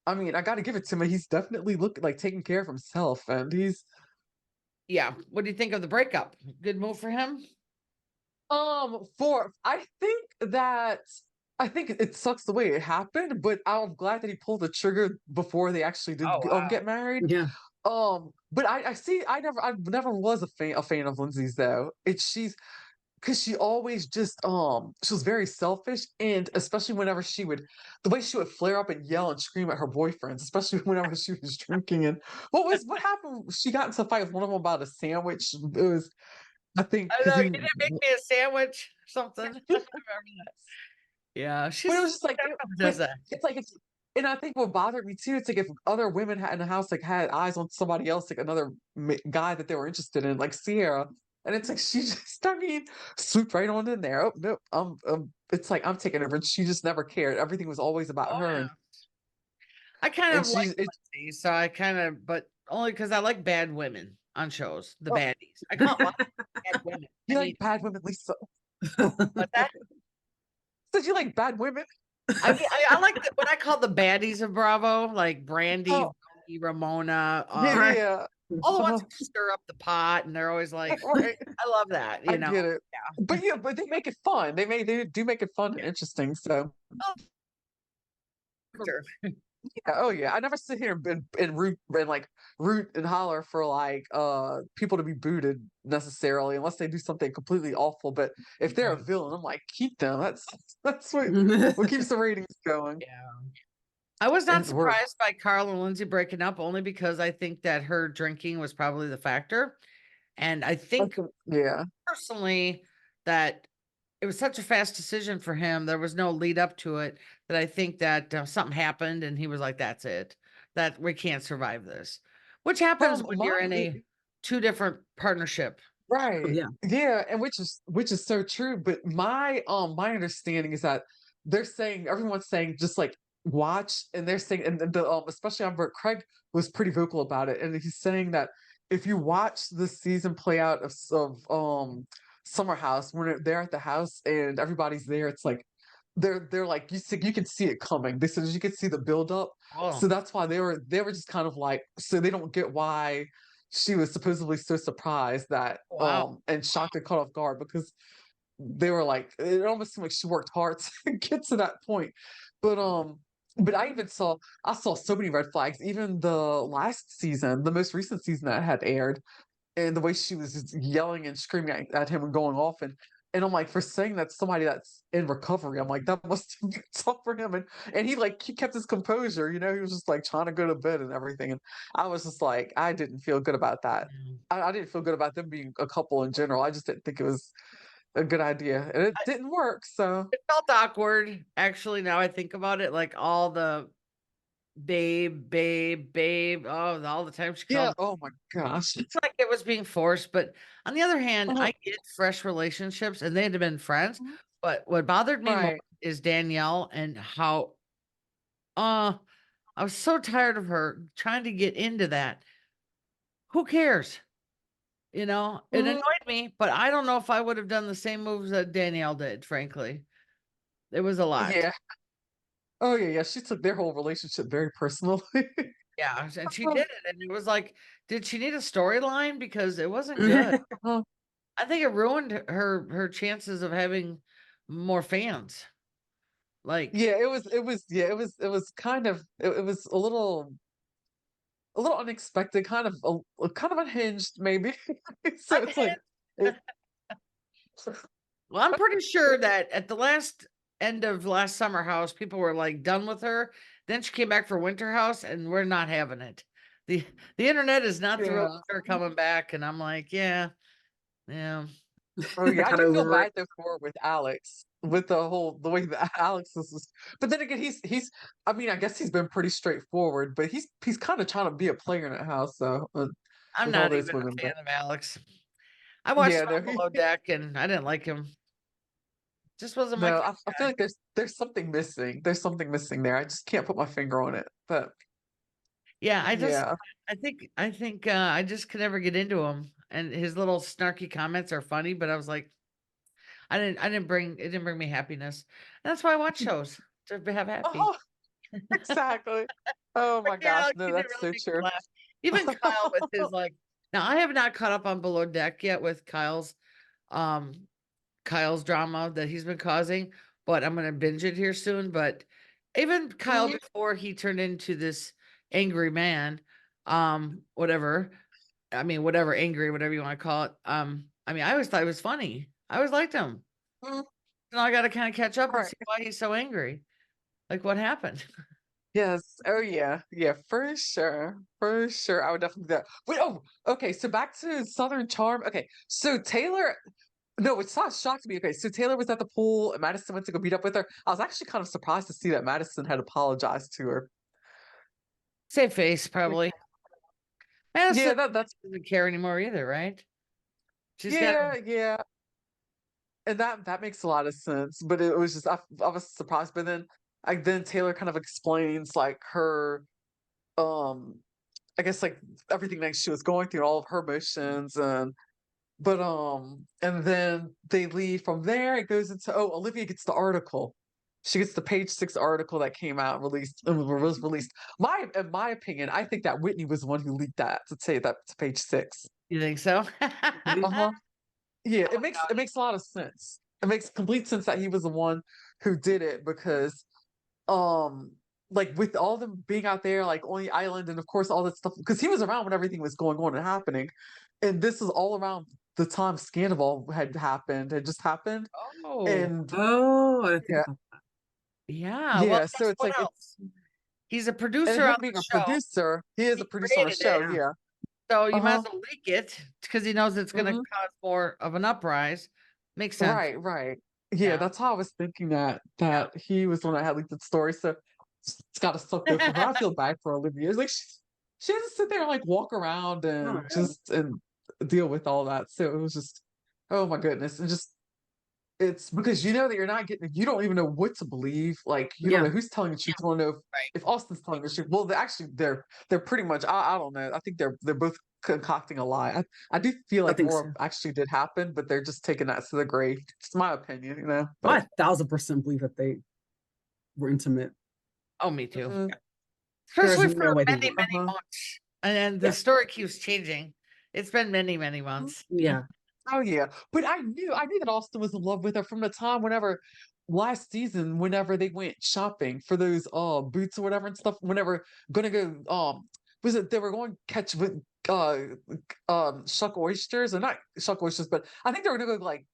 I mean, I got to give it to him. He's definitely look like taking care of himself, and he's Yeah. What do you think of the breakup? Good move for him? for I think it sucks the way it happened, but I'm glad that he pulled the trigger before they actually did Oh wow. get married. Yeah. But I see I never was a fan of Lindsay's though. It's she's because she always just she was very selfish, and especially whenever the way she would flare up and yell and scream at her boyfriends, especially whenever she was drinking. And what happened? She got into a fight with one of them about a sandwich. It was I think I because know he you didn't make me a sandwich or something. I remember that. Yeah, But it was she's just like, does that. and I think what bothered me too, it's like if other women in the house like had eyes on somebody else, like another guy that they were interested in, like Sierra, and it's like she just, I mean, swooped right on in there. Oh no, it's like I'm taking over, and she just never cared. Everything was always about Oh her, yeah. I kind of like it, Lindsay, so I kind of, but only because I like bad women on shows, the oh, baddies. I can't like bad women. you I like mean, bad women, Lisa? but that Said you like bad women? I mean, I like what I call the baddies of Bravo, like Brandy, Oh, Bonnie, Ramona, yeah, Right. yeah. all the ones Uh, who stir up the pot, and they're always like, right. I love that, I you know. get it. But yeah, but they make it fun. They do make it fun and Yeah. interesting. So Sure. yeah, oh yeah. I never sit here and root and holler for like people to be booted necessarily unless they do something completely awful. But if they're a villain, I'm like, keep them. That's what keeps the ratings going. Yeah. I was not And we're surprised by Carl and Lindsay breaking up only because I think that her drinking was probably the factor. And I think yeah. personally that it was such a fast decision for him. There was no lead up to it that I think that something happened and he was like, that's it, that we can't survive this, which happens when you're in a two different partnership. Oh, Right. yeah. Yeah, and which is so true. But my understanding is that everyone's saying just like watch, and they're saying and the especially on Bert Craig was pretty vocal about it, and he's saying that if you watch the season play out of Summer House when they're at the house and everybody's there, it's like they're like you can see it coming. They said you can see the build up. Oh, So that's why they were just kind of like so they don't get why she was supposedly so surprised that wow. and shocked and caught off guard because they were like it almost seemed like she worked hard to get to that point. But I saw so many red flags. Even the last season, the most recent season that had aired, and the way she was just yelling and screaming at him and going off and I'm like for saying that somebody that's in recovery, I'm like that must have been tough for him and he kept his composure, he was just like trying to go to bed and everything and I was just like I didn't feel good about that. Yeah. I didn't feel good about them being a couple in general. I just didn't think it was a good idea and it didn't work. So It felt awkward, actually. Now I think about it, like all the babe, babe, babe. Oh, all the time she yeah, called. oh my gosh. It's like it was being forced. But on the other hand, Oh, I get fresh relationships and they'd have been friends. But what bothered me more Right. is Danielle and how I was so tired of her trying to get into that. Who cares? You know, it Mhm. annoyed me, but I don't know if I would have done the same moves that Danielle did, frankly. It was a lot. Yeah. Oh yeah, yeah. She took their whole relationship very personally. Yeah, and she did it, and it was like, did she need a storyline? Because it wasn't good. Uh, I think it ruined her chances of having more fans. Like, yeah, yeah, it was kind of it was a little unexpected, kind of kind of unhinged, maybe. So it's like, it, well, I'm pretty sure that at the last end of last summer house, people were like done with her. Then she came back for winter house, and we're not having it. The the internet is not thrilled yeah. with her coming back, and I'm like, yeah, yeah. Oh yeah, I Got do feel over it. bad though for her with Alex, with the way that Alex is. But then again, I mean, I guess he's been pretty straightforward, but he's kind of trying to be a player in that house, so I'm with all not those even women. a fan But of Alex. I watched yeah, him no, on Below Deck, and I didn't like him. Just wasn't my no, kind I of feel guy. like there's something missing. There's something missing there. I just can't put my finger on it. But Yeah, yeah. I think I just could never get into him. And his little snarky comments are funny, but I was like, it didn't bring me happiness. And that's why I watch shows to have happy. Oh, exactly. Oh my Yeah, gosh, like, no, he didn't that's really so make me true. laugh. Even Kyle with his like, now I have not caught up on Below Deck yet with um Kyle's drama that he's been causing, but I'm gonna binge it here soon. But even Kyle Mhm. before he turned into this angry man, whatever. I mean, whatever, angry, whatever you want to call it. I mean, I always thought he was funny. I always liked him. Mhm. Now I gotta kind of catch up and Right. see why he's so angry. Like what happened? Yes. Oh yeah. Yeah, for sure. For sure. I would definitely do that. Wait, oh, okay. So back to Southern Charm. Okay. So Taylor, no, it's not shocked me. Okay. So Taylor was at the pool and Madison went to go beat up with her. I was actually kind of surprised to see that Madison had apologized to her. Save face, Like, probably. Madison yeah, that's doesn't care anymore either, right? She's got yeah, yeah. And that makes a lot of sense. But it was just I was surprised. But then Taylor kind of explains like her um I guess like everything that she was going through, all of her emotions and then they leave from there. It goes into Olivia gets the article. She gets the page 6 article that came out released was released. In my opinion, I think that Whitney was the one who leaked that to say that to page 6. you think so? Uh-huh. Yeah, Oh my it makes a lot of sense. It makes complete sense that he was the one who did it because um like with all them being out there like on the island and of course all that stuff because he was around when everything was going on and happening and this is all around the time Scandal had just happened God. and Oh, I didn't think yeah, about Yeah, well, yeah, so guess it's what like it's else? He's a and producer on him the being a show. producer, he is a He producer on a created show, it, yeah. so you might Uh-huh. as well leak it because he knows it's gonna Hmm. cause more of an uprise. Makes sense. Right, right. Yeah, Yeah. that's how I was thinking that Yeah. he was the one that had leaked the story. So it's got to suck though for her. I feel bad for Olivia. It's like she has to sit there and like walk around oh, and yeah. just and deal with all that. So it was just, oh my goodness, and just it's because you know that you're not getting, you don't even know what to believe. Like you don't Yeah. know who's telling the truth. You don't know Right. if Austin's telling the truth. Well, they're pretty much. I don't know. I think they're both concocting a lie. I do feel I like think more so. actually did happen, but they're just taking that to the grave. It's my opinion, you know. I But 1000% believe that they were intimate. Oh, me too. mhm, There is Especially for no way they many, weren't. many uh-huh. months. And the Yeah. story keeps changing. It's been many, many months. Yeah. Oh yeah, but I knew that Austin was in love with her from the time whenever last season, whenever they went shopping for those boots or whatever and stuff. Whenever gonna go was it they were going to catch with uh shuck oysters or not shuck oysters, but I think they were gonna go like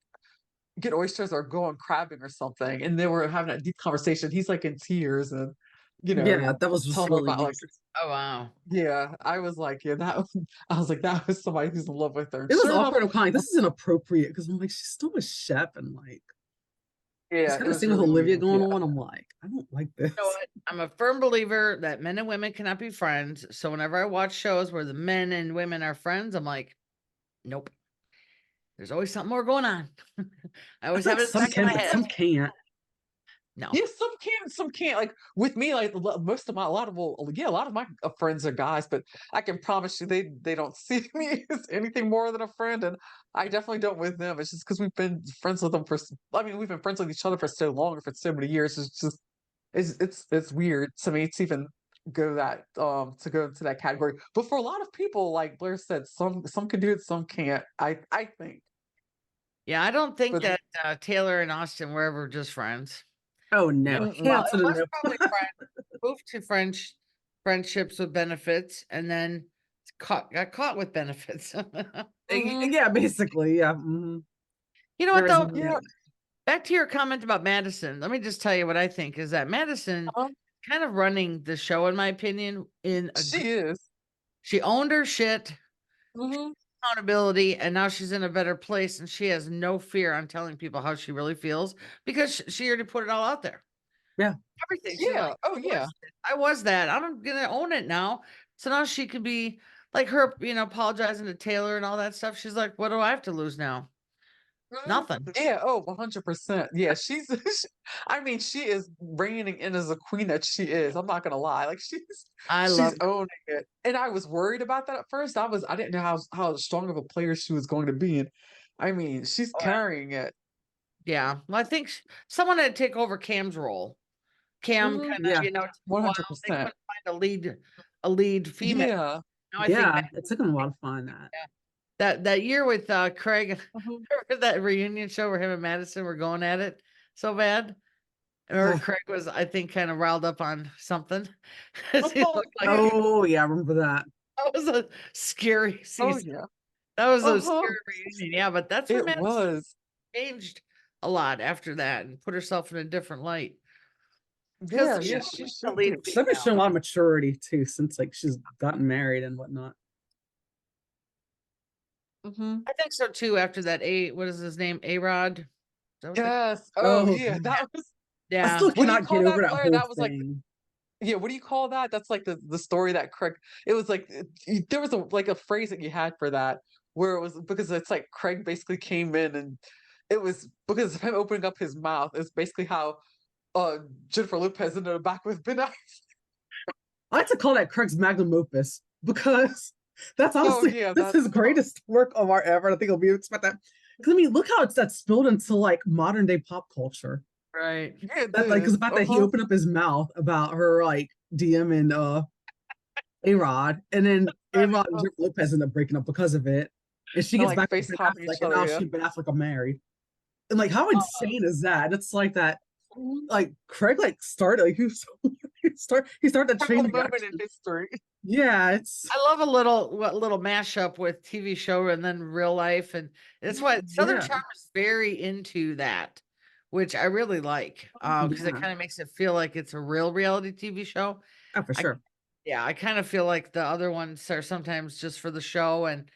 get oysters or go on crabbing or something, and they were having a deep conversation. He's like in tears and Yeah, that was just telling her really about like nice. Oh, wow. yeah. I was like yeah I was like that was somebody who's in love with her. And It was sure enough, awkward. I'm kind of like, this is inappropriate because I'm like, she's still a chef and like this yeah, kind it of was thing with really Olivia weird. going Yeah. on. I'm like, I don't like You know this. what? I'm a firm believer that men and women cannot be friends. So whenever I watch shows where the men and women are friends, I'm like, nope. there's always something more going on. I I always feel have like it some stuck in can, my but head. some can't. No. Yeah, some can, some can't. Like with me, like most of my, a lot of, well, yeah, a lot of my friends are guys, but I can promise you, they don't see me as anything more than a friend, and I definitely don't with them. It's just because we've been friends with them for, I mean, we've been friends with each other for so long, for so many years. It's just, it's weird to me to even go that to go into that category. But for a lot of people, like Blair said, some can do it, some can't. I think, Yeah, I don't think but that Taylor and Austin were ever just friends. Oh no, mm-mm. Well, hell it to the was no. probably moved to friendships with benefits, and then got caught with benefits. Mhm. Yeah, basically, yeah. You know what There is though? no Yeah, Back to your comment about Madison. Let me just tell you what I think is that Madison uh, kind of running the show, in my opinion, in a she is. she owned her shit, Hmm. accountability, and now she's in a better place, and she has no fear on telling people how she really feels because she already put it all out there. Yeah. Everything. She's Yeah. like, Oh yeah. I was that. I'm gonna own it now. So now she could be like her, apologizing to Taylor and all that stuff. She's like, what do I have to lose now? Mhm. Nothing. Yeah, oh, 100%. Yeah, she's I mean, she is reigning in as a queen that she is. I'm not gonna lie. Like I she's love her. owning it. And I was worried about that at first. I didn't know how strong of a player she was going to be. And I mean, she's carrying it. Yeah. Well, I think someone had to take over Cam's role. Cam Hmm. kind of, Yeah, took a while. They 100%. couldn't find a lead female. Yeah. Now I think yeah. It took him a while to find that. that year with Craig, Mhm. remember that reunion show where him and Madison were going at it so bad? Or Craig was, I think, kind of riled up on something. 'Cause he Oh, looked like yeah. Oh yeah, I remember that. that was a scary Oh season. yeah. That was a Uh-huh. scary reunion. Yeah, but that's where It Madison was. changed a lot after that and put herself in a different light. Because Yeah, the yeah, show she needs a sure lead did. She's definitely female. shown a lot of maturity too, since like she's gotten married and whatnot. Hmm. I think so too. After that, what is his name? A-Rod. Is that what they? Yes. Oh Oh yeah. god. That was, I Yeah. still what do you cannot get call over that, that Blair? whole That was like, thing. yeah, what do you call that? That's like the story that Craig. It was like there was a phrase that you had for that where it was because it's like Craig basically came in and it was because of him opening up his mouth. It's basically how Jennifer Lopez ended up back with Ben Affleck. I like to call that Craig's magnum opus because that's Oh honestly yeah, this that is his greatest work of art ever. I think it'll be expect that. Because I mean, look how that's spilled into like modern day pop culture. Right. yeah, it That like because did. about that he Uh-huh. opened up his mouth about her like DM and A-Rod, and then A-Rod and Uh, Jennifer Lopez end up breaking up because of it, and she and gets like back with Ben FaceTiming Affleck, each and other, now yeah. she and Ben Affleck are married. And like, how insane is that? It's like that. Mhm. Like Craig, like started like he started that chain Pivotal moment in reaction. history. Yeah, it's I love a little mashup with TV show and then real life, and that's why Southern yeah, Charm is very into that, which I really like, because it yeah, kind of makes it feel like it's a real reality TV show. oh, for I sure. Yeah, I kind of feel like the other ones are sometimes just for the show, and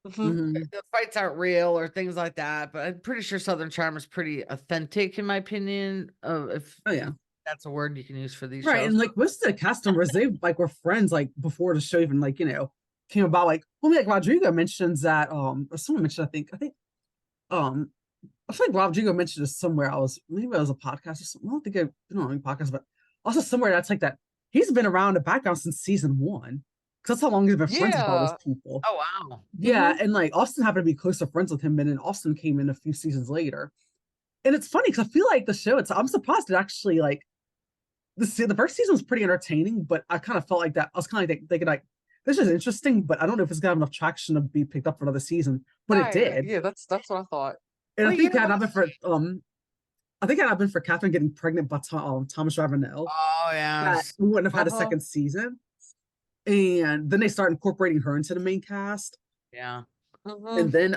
Mhm. Hmm. the fights aren't real or things like that. But I'm pretty sure Southern Charm is pretty authentic, in my opinion. If Oh yeah. that's a word you can use for these Right, shows. and like with the cast members, they like were friends like before the show even like came about. Like, well, like Rodrigo mentions that or someone mentioned um I feel like Rodrigo mentioned this somewhere. Maybe it was a podcast or something. I don't think I don't know any podcast, but also somewhere that's like that he's been around the background since season one because that's how long he's been friends with all those Yeah. people. Oh wow. Yeah, Hmm. and like Austin happened to be closer friends with him, and then Austin came in a few seasons later. And it's funny because I feel like the show. I'm surprised it actually like the first season was pretty entertaining, but I kind of felt like that. I was kind of like thinking like this is interesting, but I don't know if it's got enough traction to be picked up for another season. But it Right. did, Yeah, that's what I thought. and I Well, you think know had what? not been for I think had not been for Catherine getting pregnant by Thomas Ravenel, Oh that yes. we wouldn't have had a Uh-huh. second season. And then they start incorporating her into the main cast, Yeah. and Hmm. then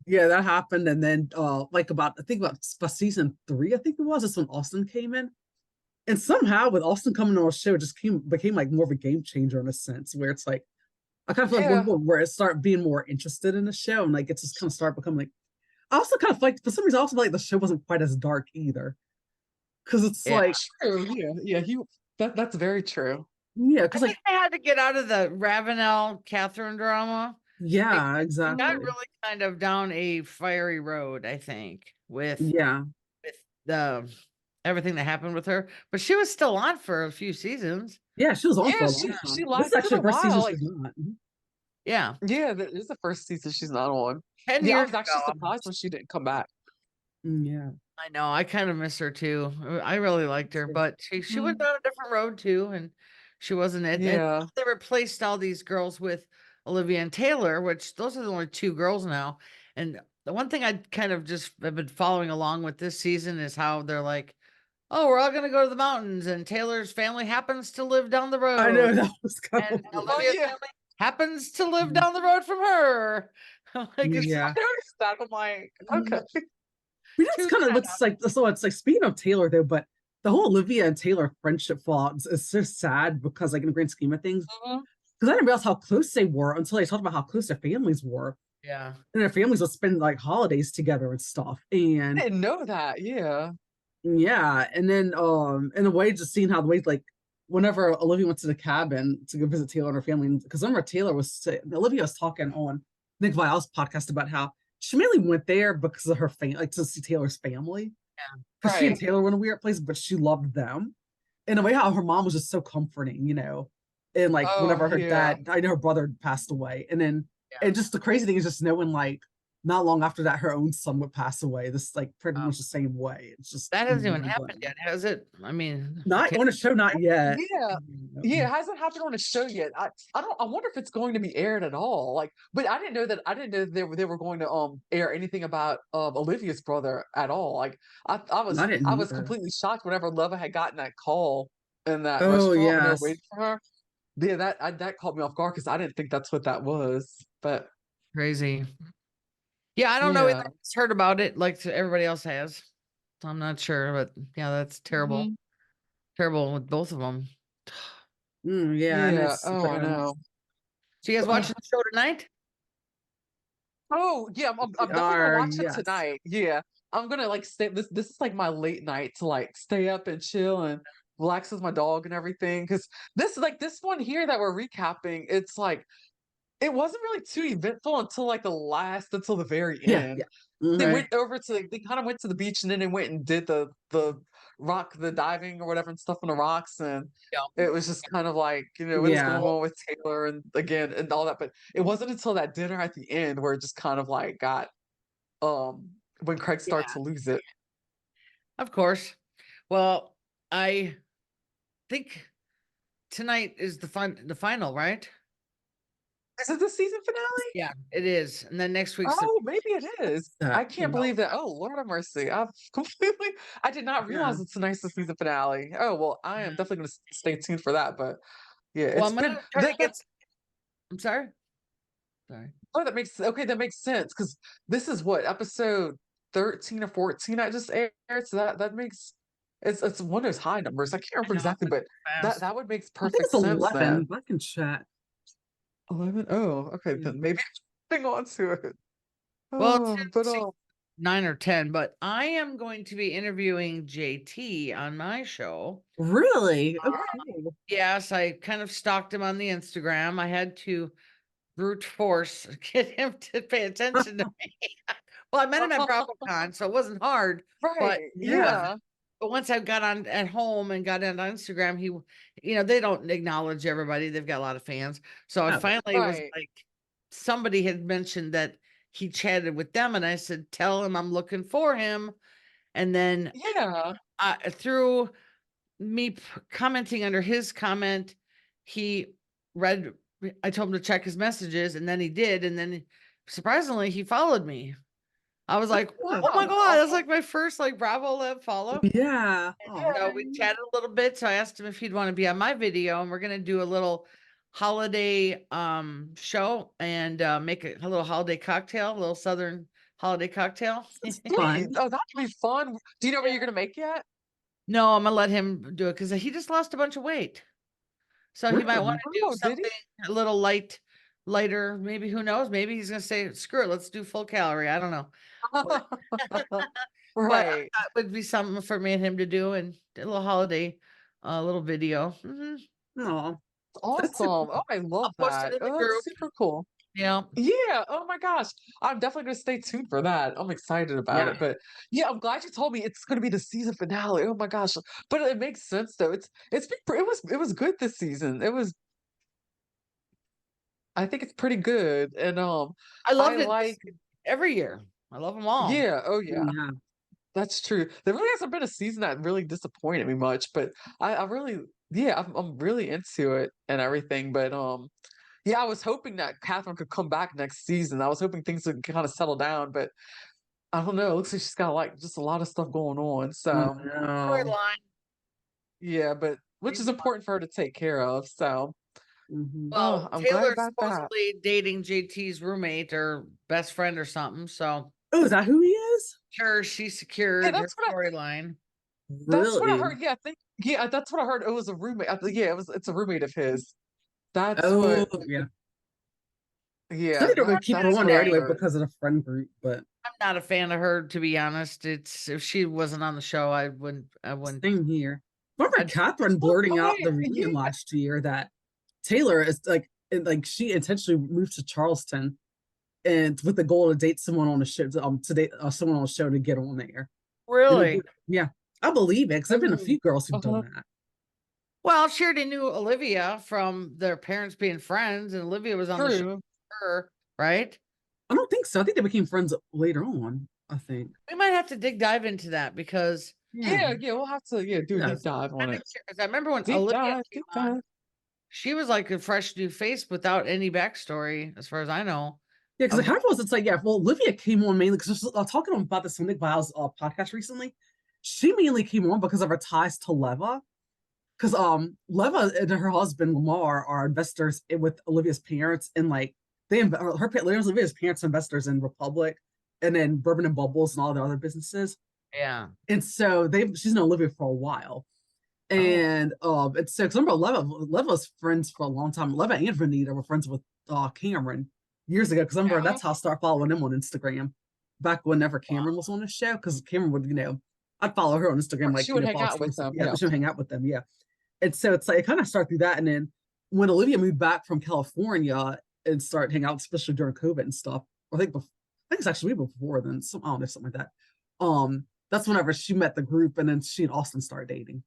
yeah, that happened, and then like about I think about season three, I think it was. That's when Austin came in. And somehow with Austin coming on the show, it just became like more of a game changer in a sense where it's like I kind of feel like Yeah. where it start being more interested in the show and like it's just kind of start becoming like I also kind of like for some reason I also feel like the show wasn't quite as dark either because it's Yeah. like True. Yeah. Yeah. That's very true. yeah I because think like they had to get out of the Ravenel Catherine drama. Yeah, Got exactly. really kind of down a fiery road, I think, Yeah. with the everything that happened with her. But she was still on for a few seasons. Yeah, she was on for Yeah, a she long she time. This is lasted actually a the first season while. Like, she's not. Yeah. yeah, this is the first season she's not on. 10 Yeah, I years was actually ago. surprised when she didn't come back. Yeah. I know. I kind of miss her too. I really liked her, but she went Mhm. down a different road too, and she wasn't it. And Yeah. they replaced all these girls with Olivia and Taylor, which those are the only two girls now. And the one thing I kind of just have been following along with this season is how they're like, oh, we're all gonna go to the mountains, and Taylor's family happens to live down the I know road, that was kind and of weird. Oh Olivia's yeah. family happens to live Mhm. down the road from her. I'm like, it's I Yeah. noticed that. I'm like, Mhm. okay. We know it's too kind of sad. looks like so it's like speaking of Taylor though, but the whole Olivia and Taylor friendship fallout is so sad because like in the grand scheme of things, Mhm. because I didn't realize how close they were until they talked about how close their families were. Yeah. And their families would spend like holidays together and stuff. I And didn't know that. Yeah. yeah, and then in a way, just seeing how the way like whenever Olivia went to the cabin to go visit Taylor and her family, because remember Taylor was Olivia was talking on Nick Viall's podcast about how she mainly went there because of her family, like to see Taylor's family, because she and Right. Taylor were in a weird place, but she loved them. In a way, how her mom was just so comforting, and like Oh whenever her yeah. dad, I know her brother passed away, and then Yeah. and just the crazy thing is just knowing like not long after that her own son would pass away. This like pretty much the same way. It's just That hasn't even mind happened blowing. yet, has it? I mean, Not on a show, not yet. Yeah. Yeah, it hasn't happened on a show yet. I don't I wonder if it's going to be aired at all. Like, but I didn't know they were going to air anything about Olivia's brother at all. Like I didn't I was either. completely shocked whenever Leva had gotten that call in that Oh restaurant when they were yes. waiting for her. Yeah, that caught me off guard because I didn't think that's what that was. But crazy. Yeah, I don't know either. yeah. I just heard about it like everybody else has. So I'm not sure, but yeah, that's terrible. Mhm. Terrible with both of them. Yeah, and Yeah. it's Oh, I know. So you guys watching the show tonight? Oh yeah, we I'm definitely gonna are, watch it yes. tonight. Yeah, I'm gonna like stay. This is like my late night to like stay up and chill and relax with my dog and everything. Because this one here that we're recapping, it's like it wasn't really too eventful until the very Yeah, end. yeah. They Mhm. Okay. went over to they kind of went to the beach and then they went and did the diving or whatever and stuff on the rocks and Yeah. it was just kind of like what is Yeah. going on with Taylor and again and all that. But it wasn't until that dinner at the end where it just kind of like got when Craig started Yeah. to lose it. Of course. Well, I think tonight is the final, right? Is it the season finale? Yeah, it is. And then next week's the Oh, maybe it is. I can't Yeah. believe that. Oh, Lord have mercy. I've completely, I did not Yeah. realize it's tonight's the season finale. Oh, well, I am definitely going to stay tuned for that. But yeah, well, it's I'm gonna been try to get I'm sorry. Sorry. oh, that makes sense because this is what episode 13 or 14 I just aired. So that makes it's one of those high numbers. I can't I remember know exactly, it's but fast. that would make I think perfect it's sense 11, then. but I can chat. 11. Oh, okay, Yeah. then maybe hang on to it. Well, Oh, it's but 9 or 10, but I am going to be interviewing JT on my show. Really? Uh, Okay. Yes, I kind of stalked him on the Instagram. I had to brute force get him to pay attention to me. Well, I met him at Bravocon, so it wasn't hard. But right, Yeah. yeah, once I got on at home and got on Instagram, they don't acknowledge everybody. They've got a lot of fans. So I Oh, yeah. finally was right, like, somebody had mentioned that he chatted with them, and I said, "Tell him I'm looking for him." And then yeah. through me commenting under his comment, he read. I told him to check his messages, and then he did. And then surprisingly, he followed me. I was like, Oh, "Oh Wow, my that's god, that's awesome. like my first like Bravo Lab follow." yeah. Oh, Yeah, We chatted a little bit. So I asked him if he'd want to be on my video, and we're gonna do a little holiday show and make a little holiday cocktail, a little southern holiday cocktail. it's sweet. fun. Oh, that'd be fun. Do you know where you're gonna make yet? No, I'm gonna let him do it because he just lost a bunch of weight. So he might want Really? to do Oh, did he? something a little lighter. Maybe who knows? Maybe he's gonna say, screw it, let's do full calorie. I don't know. But but Right. that would be something for me and him to do and a little holiday little video. No, that's super Awesome. Oh, I I'll love post it that. in the Oh, that's group. super cool. Yeah. Yeah. Oh my gosh. I'm definitely gonna stay tuned for that. I'm excited about Yeah. it. But yeah, I'm glad you told me it's gonna be the season finale. Oh my gosh. But it makes sense though. It was good this season. It was I think it's pretty good. And I I loved it like every year. I love them all. yeah, oh yeah. Yeah. That's true. There really hasn't been a season that really disappointed me much, but I really yeah, I'm really into it and everything. But yeah, I was hoping that Catherine could come back next season. I was hoping things would kind of settle down, but I don't know. It looks like she's got like just a lot of stuff going on. Oh, So no. Storyline. yeah, but which is important for her to take care of. So Mhm. oh, Well, I'm glad Taylor's about that. supposedly dating JT's roommate or best friend or something. So Oh, is that who he is? sure, she Yeah, secured her storyline. that's what I Really? heard. Yeah, I think yeah, that's what I heard. It was a roommate. Yeah, it's a roommate of his. That's Oh, what yeah. So yeah, they would keep her that's on what there I anyway heard. because of the friend group, but I'm not a fan of her, to be honest. It's if she wasn't on the show, I wouldn't. same here. Remember I'd, Catherine Well, blurting out okay, the yeah. reunion last year that Taylor is like she intentionally moved to Charleston and with the goal to date someone on the show to date someone on the show to get on there. really? Yeah, I believe it because there've been a Oh, few girls who've done uh-huh. that. Well, she already knew Olivia from their parents being friends, and Olivia was on the show True. with her, right? I don't think so. I think they became friends later on. I think. We might have to dive into that because Yeah. Yeah, yeah, we'll have to yeah do a deep Yes. dive on I'm it. curious. I remember when Deep Olivia dive, came deep on, dive. she was like a fresh new face without any backstory, as far as I know. Yeah, because Of, like how was it's like yeah. Well, Olivia came on mainly because I was talking about this on Nick Biles' podcast recently. She mainly came on because of her ties to Leva. Because Leva and her husband Lamar are investors with Olivia's parents, and like Olivia's parents are investors in Republic, and then Bourbon and Bubbles and all the other businesses. yeah. And so she's known Olivia for a while. Oh, And so because remember Leva was friends for a long time. Leva and Vanita were friends with Cameron years ago. Because remember yeah. that's how I started following them on Instagram back whenever Wow. Cameron was on the show. Because Cameron would, I'd follow her on Instagram, like She would hang follow out with them. yeah, Yeah. she would hang out with them, yeah. And so it's like it kind of started through that. And then when Olivia moved back from California and started hanging out, especially during COVID and stuff, I think it's actually before then, I don't know, something like that. That's whenever she met the group, and then she and Austin started dating.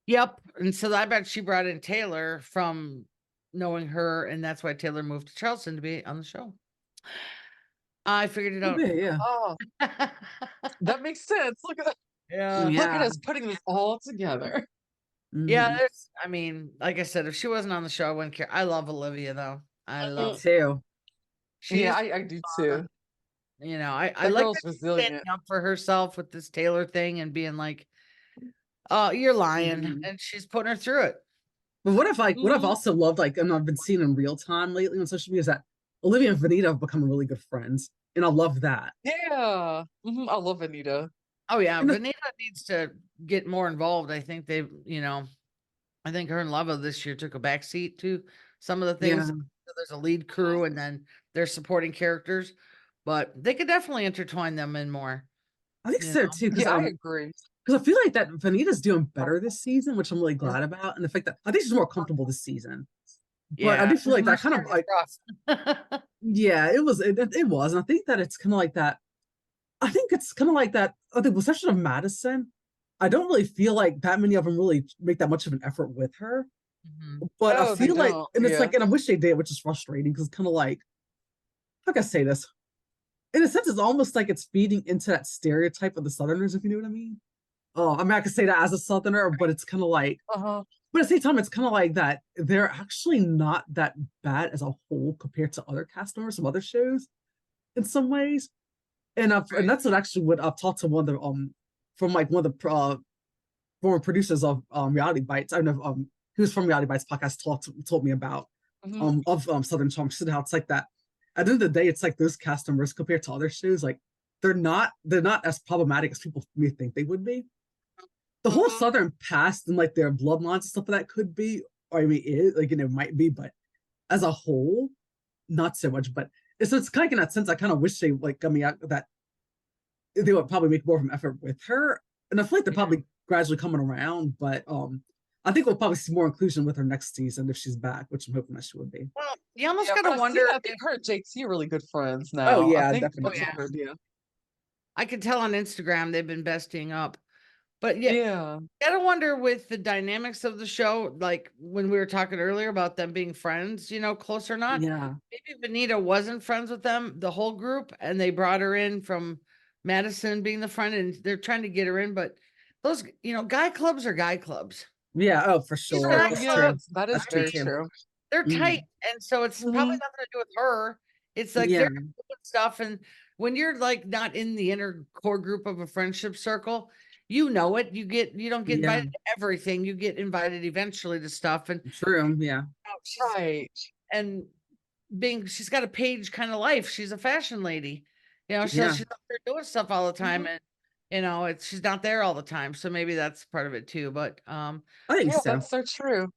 Yep. And so I bet she brought in Taylor from knowing her, and that's why Taylor moved to Charleston to be on the show. I figured it out. Yeah, Oh, that makes sense. Yeah. Look at yeah. us putting this all together. Yeah, Mhm. I mean, like I said, if she wasn't on the show, I wouldn't care. I love Olivia though. I Me love too. Yeah, she's I do too. I That like girl's that she's standing resilient. up for herself with this Taylor thing and being like, "Oh, you're lying," Mhm. and she's putting her through it. But what I've Hmm. also loved, and I've been seeing in real time lately on social media, is that Olivia and Vanita have become really good friends, and I love that. Yeah. I love Anita. Oh yeah, And Vanita needs to get more involved. I think I think her and Lava this year took a back seat to some of the things. yeah, So there's a lead crew and then there's supporting characters, but they could definitely intertwine them in more. I think You so know, too, Yeah, I agree. because I feel like that Vanita's doing better this season, which I'm really glad about, and the fact that I think she's more comfortable this season. But I yeah. do feel like that Last kind year of was like rough. yeah, it was, and I think that it's kind of like that. I think it's kind of like that. I think with exception of Madison, I don't really feel like that many of them really make that much of an effort with her. Mhm. But I Oh, they feel like, don't. and it's Yeah. like, and I wish they did, which is frustrating because it's kind of like, how can I say this? In a sense, it's almost like it's feeding into that stereotype of the Southerners, if you know what I mean. Oh, I mean, I can say that as a Southerner, but it's kind of like, Uh-huh. but at the same time, it's kind of like that they're actually not that bad as a whole compared to other cast members from other shows in some ways. And that's what I've talked to one of the from like one of the former producers of Reality Bites. I don't know who was from Reality Bites podcast told me about Hmm. of Southern Charm. She said how it's like that. At the end of the day, it's like those cast members compared to other shows, like they're not as problematic as people may think they would be. The whole Hmm. Southern past and like their bloodlines and stuff like that could be, or I mean, it like might be, but as a whole, not so much. But it's kind of in that sense. I kind of wish they like I mean that they would probably make more of an effort with her, and I feel like they're Yeah. probably gradually coming around. But I think we'll probably see more inclusion with her next season if she's back, which I'm hoping that she would be. Well, you almost Yeah, but gotta I wonder see that if, her and JT are really good friends Oh now. I yeah, think oh that's definitely. yeah, good. Yeah. I can tell on Instagram they've been besting up. But yeah, Yeah. gotta wonder with the dynamics of the show, like when we were talking earlier about them being friends, you know, close or not. Yeah. Maybe Benita wasn't friends with them, the whole group, and they brought her in from Madison being the friend, and they're trying to get her in. But those, you know, guy clubs are guy clubs. Yeah. Oh, for These sure. guy True. That's Yeah, true. clubs, that is That's true very too. true. they're tight, Mhm. and so it's probably Hmm. nothing to do with her. It's like Yeah. they're doing stuff, and when you're like not in the inner core group of a friendship circle, you know it. You don't get Yeah. invited to everything. You get invited eventually to stuff, and True. Yeah. she's Right. and she's got a page kind of life. She's a fashion lady, you know, so Yeah. she's out there doing stuff all the time, Mhm. and you know, she's not there all the time, so maybe that's part of it too. But I think Yeah, so. that's so true.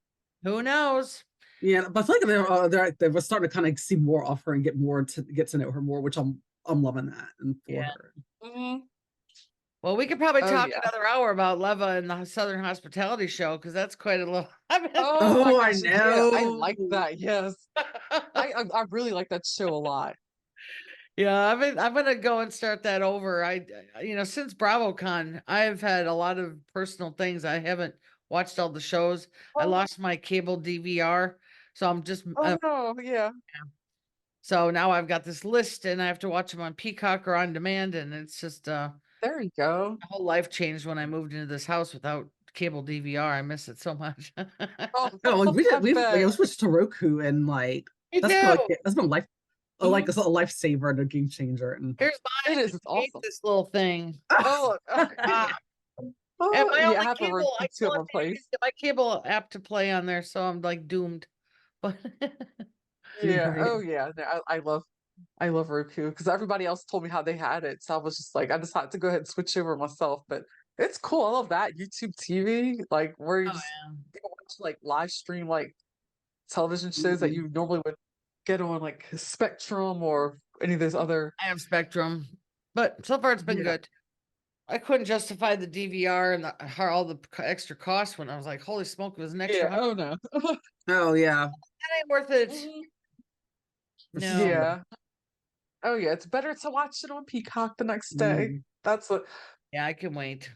who knows? Yeah, but I feel like they were starting to kind of see more of her and get to know her more, which I'm loving that and for Yeah. her. Hmm. Well, we could probably Oh talk yeah. another hour about Leva and the Southern Hospitality Show because that's quite a little. Oh my Oh, I gosh. Yeah, I like know. that. Yes. I really like that show a lot. Yeah, I'm gonna go and start that over. You know, since BravoCon, I've had a lot of personal things. I haven't watched all the shows. I Oh, lost my cable DVR, so I'm just oh no. Yeah. so now I've got this list, and I have to watch them on Peacock or on demand, and it's just There you go. my whole life changed when I moved into this house without cable DVR. I miss it so much. Oh, Oh, like I we've like bet. I switched to Roku and like Me that's been too. like that's been life like Mhm. a lifesaver and a game changer. And Here's It mine. is. It's I hate awesome. this little thing. Oh, Ah, and oh, my yeah. I only have a cable, Roku I too still at have my to place. get my cable app to play on there, so I'm like doomed. But Yeah. right. Oh, yeah. No, I love Roku because everybody else told me how they had it, so I was just like, I just had to go ahead and switch over myself. But it's cool. I love that YouTube TV, like where oh yeah, you can watch like live stream like television shows that Mhm. you normally would get on like Spectrum or any of those other. I have Spectrum, but so far it's been Yeah. good. I couldn't justify the DVR and all the extra costs when I was like, holy smoke, it was an extra Yeah. hundred. Oh no. Oh yeah. That ain't worth it. Mhm. For No. sure. Yeah. Oh yeah. It's better to watch it on Peacock the next day. Mhm. That's what. Yeah, I can wait.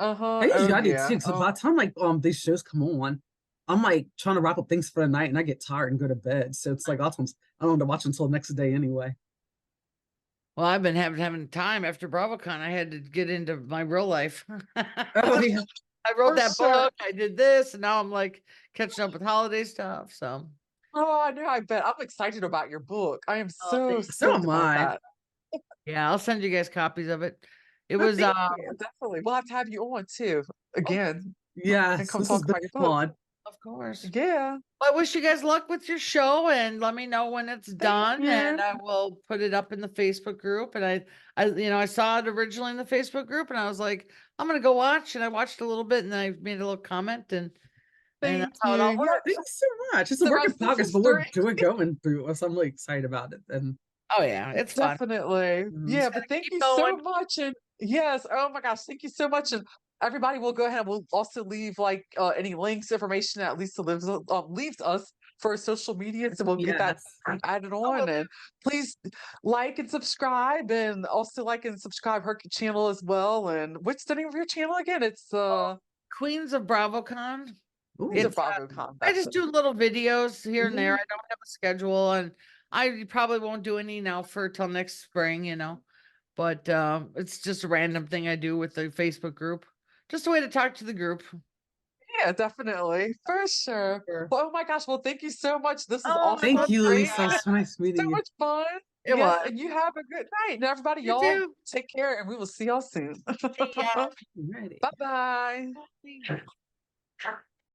Uh-huh. I Oh usually I do yeah. too. So Oh by the time like these shows come on, I'm like trying to wrap up things for the night and I get tired and go to bed. So it's like oftentimes I don't want to watch until the next day anyway. Well, I've been having time after BravoCon. I had to get into my real life. Oh yeah. I wrote for that sure. book. I did this, and now I'm like catching up with holiday stuff. So, Oh, I know. I bet. I'm excited about your book. I am oh, so So stoked am about I. that. yeah, I'll send you guys copies of it. It Oh, was thank you. Definitely. We'll have to have you on too oh, again and Yes, come this has talk been about your book. fun. of course. Yeah. Well, I wish you guys luck with your show, and let me know when it's Thank done, you. and I will put it up in the Facebook group. And I saw it originally in the Facebook group, and I was like, I'm gonna go watch, and I watched a little bit, and I made a little comment, and Thank that's how it all you. Yeah. works. Thanks so much. It's a The work in rest is progress, but history. we're going through it. So I'm really excited about it. And Oh yeah, it's fun. Definitely. mhm. Yeah, Gotta but thank keep you so going. much. And yes, oh my gosh, thank you so much. And everybody will go ahead. We'll also leave like any links, information that Lisa leaves us for social media. So we'll get that Yes. added Oh, on. well, And please like and subscribe and also like and subscribe her channel as well. And what's the name of your channel again? It's Queens of BravoCon. Queens Ooh. of It's Bravocon. I That's just it. do little videos here and there. Mhm. I don't have a schedule, and I probably won't do any now for till next spring, you know. But it's just a random thing I do with the Facebook group. Just a way to talk to the group. Yeah, definitely. For sure. Sure. Well, oh my gosh. Well, thank you so much. This is Oh, it Thank was awesome. you, great. Lisa. It's so nice So meeting you. much fun. It Yes, was. and you have a good night. And everybody, You y'all too. take care, and we will see y'all soon. See ya. Alrighty. Bye bye.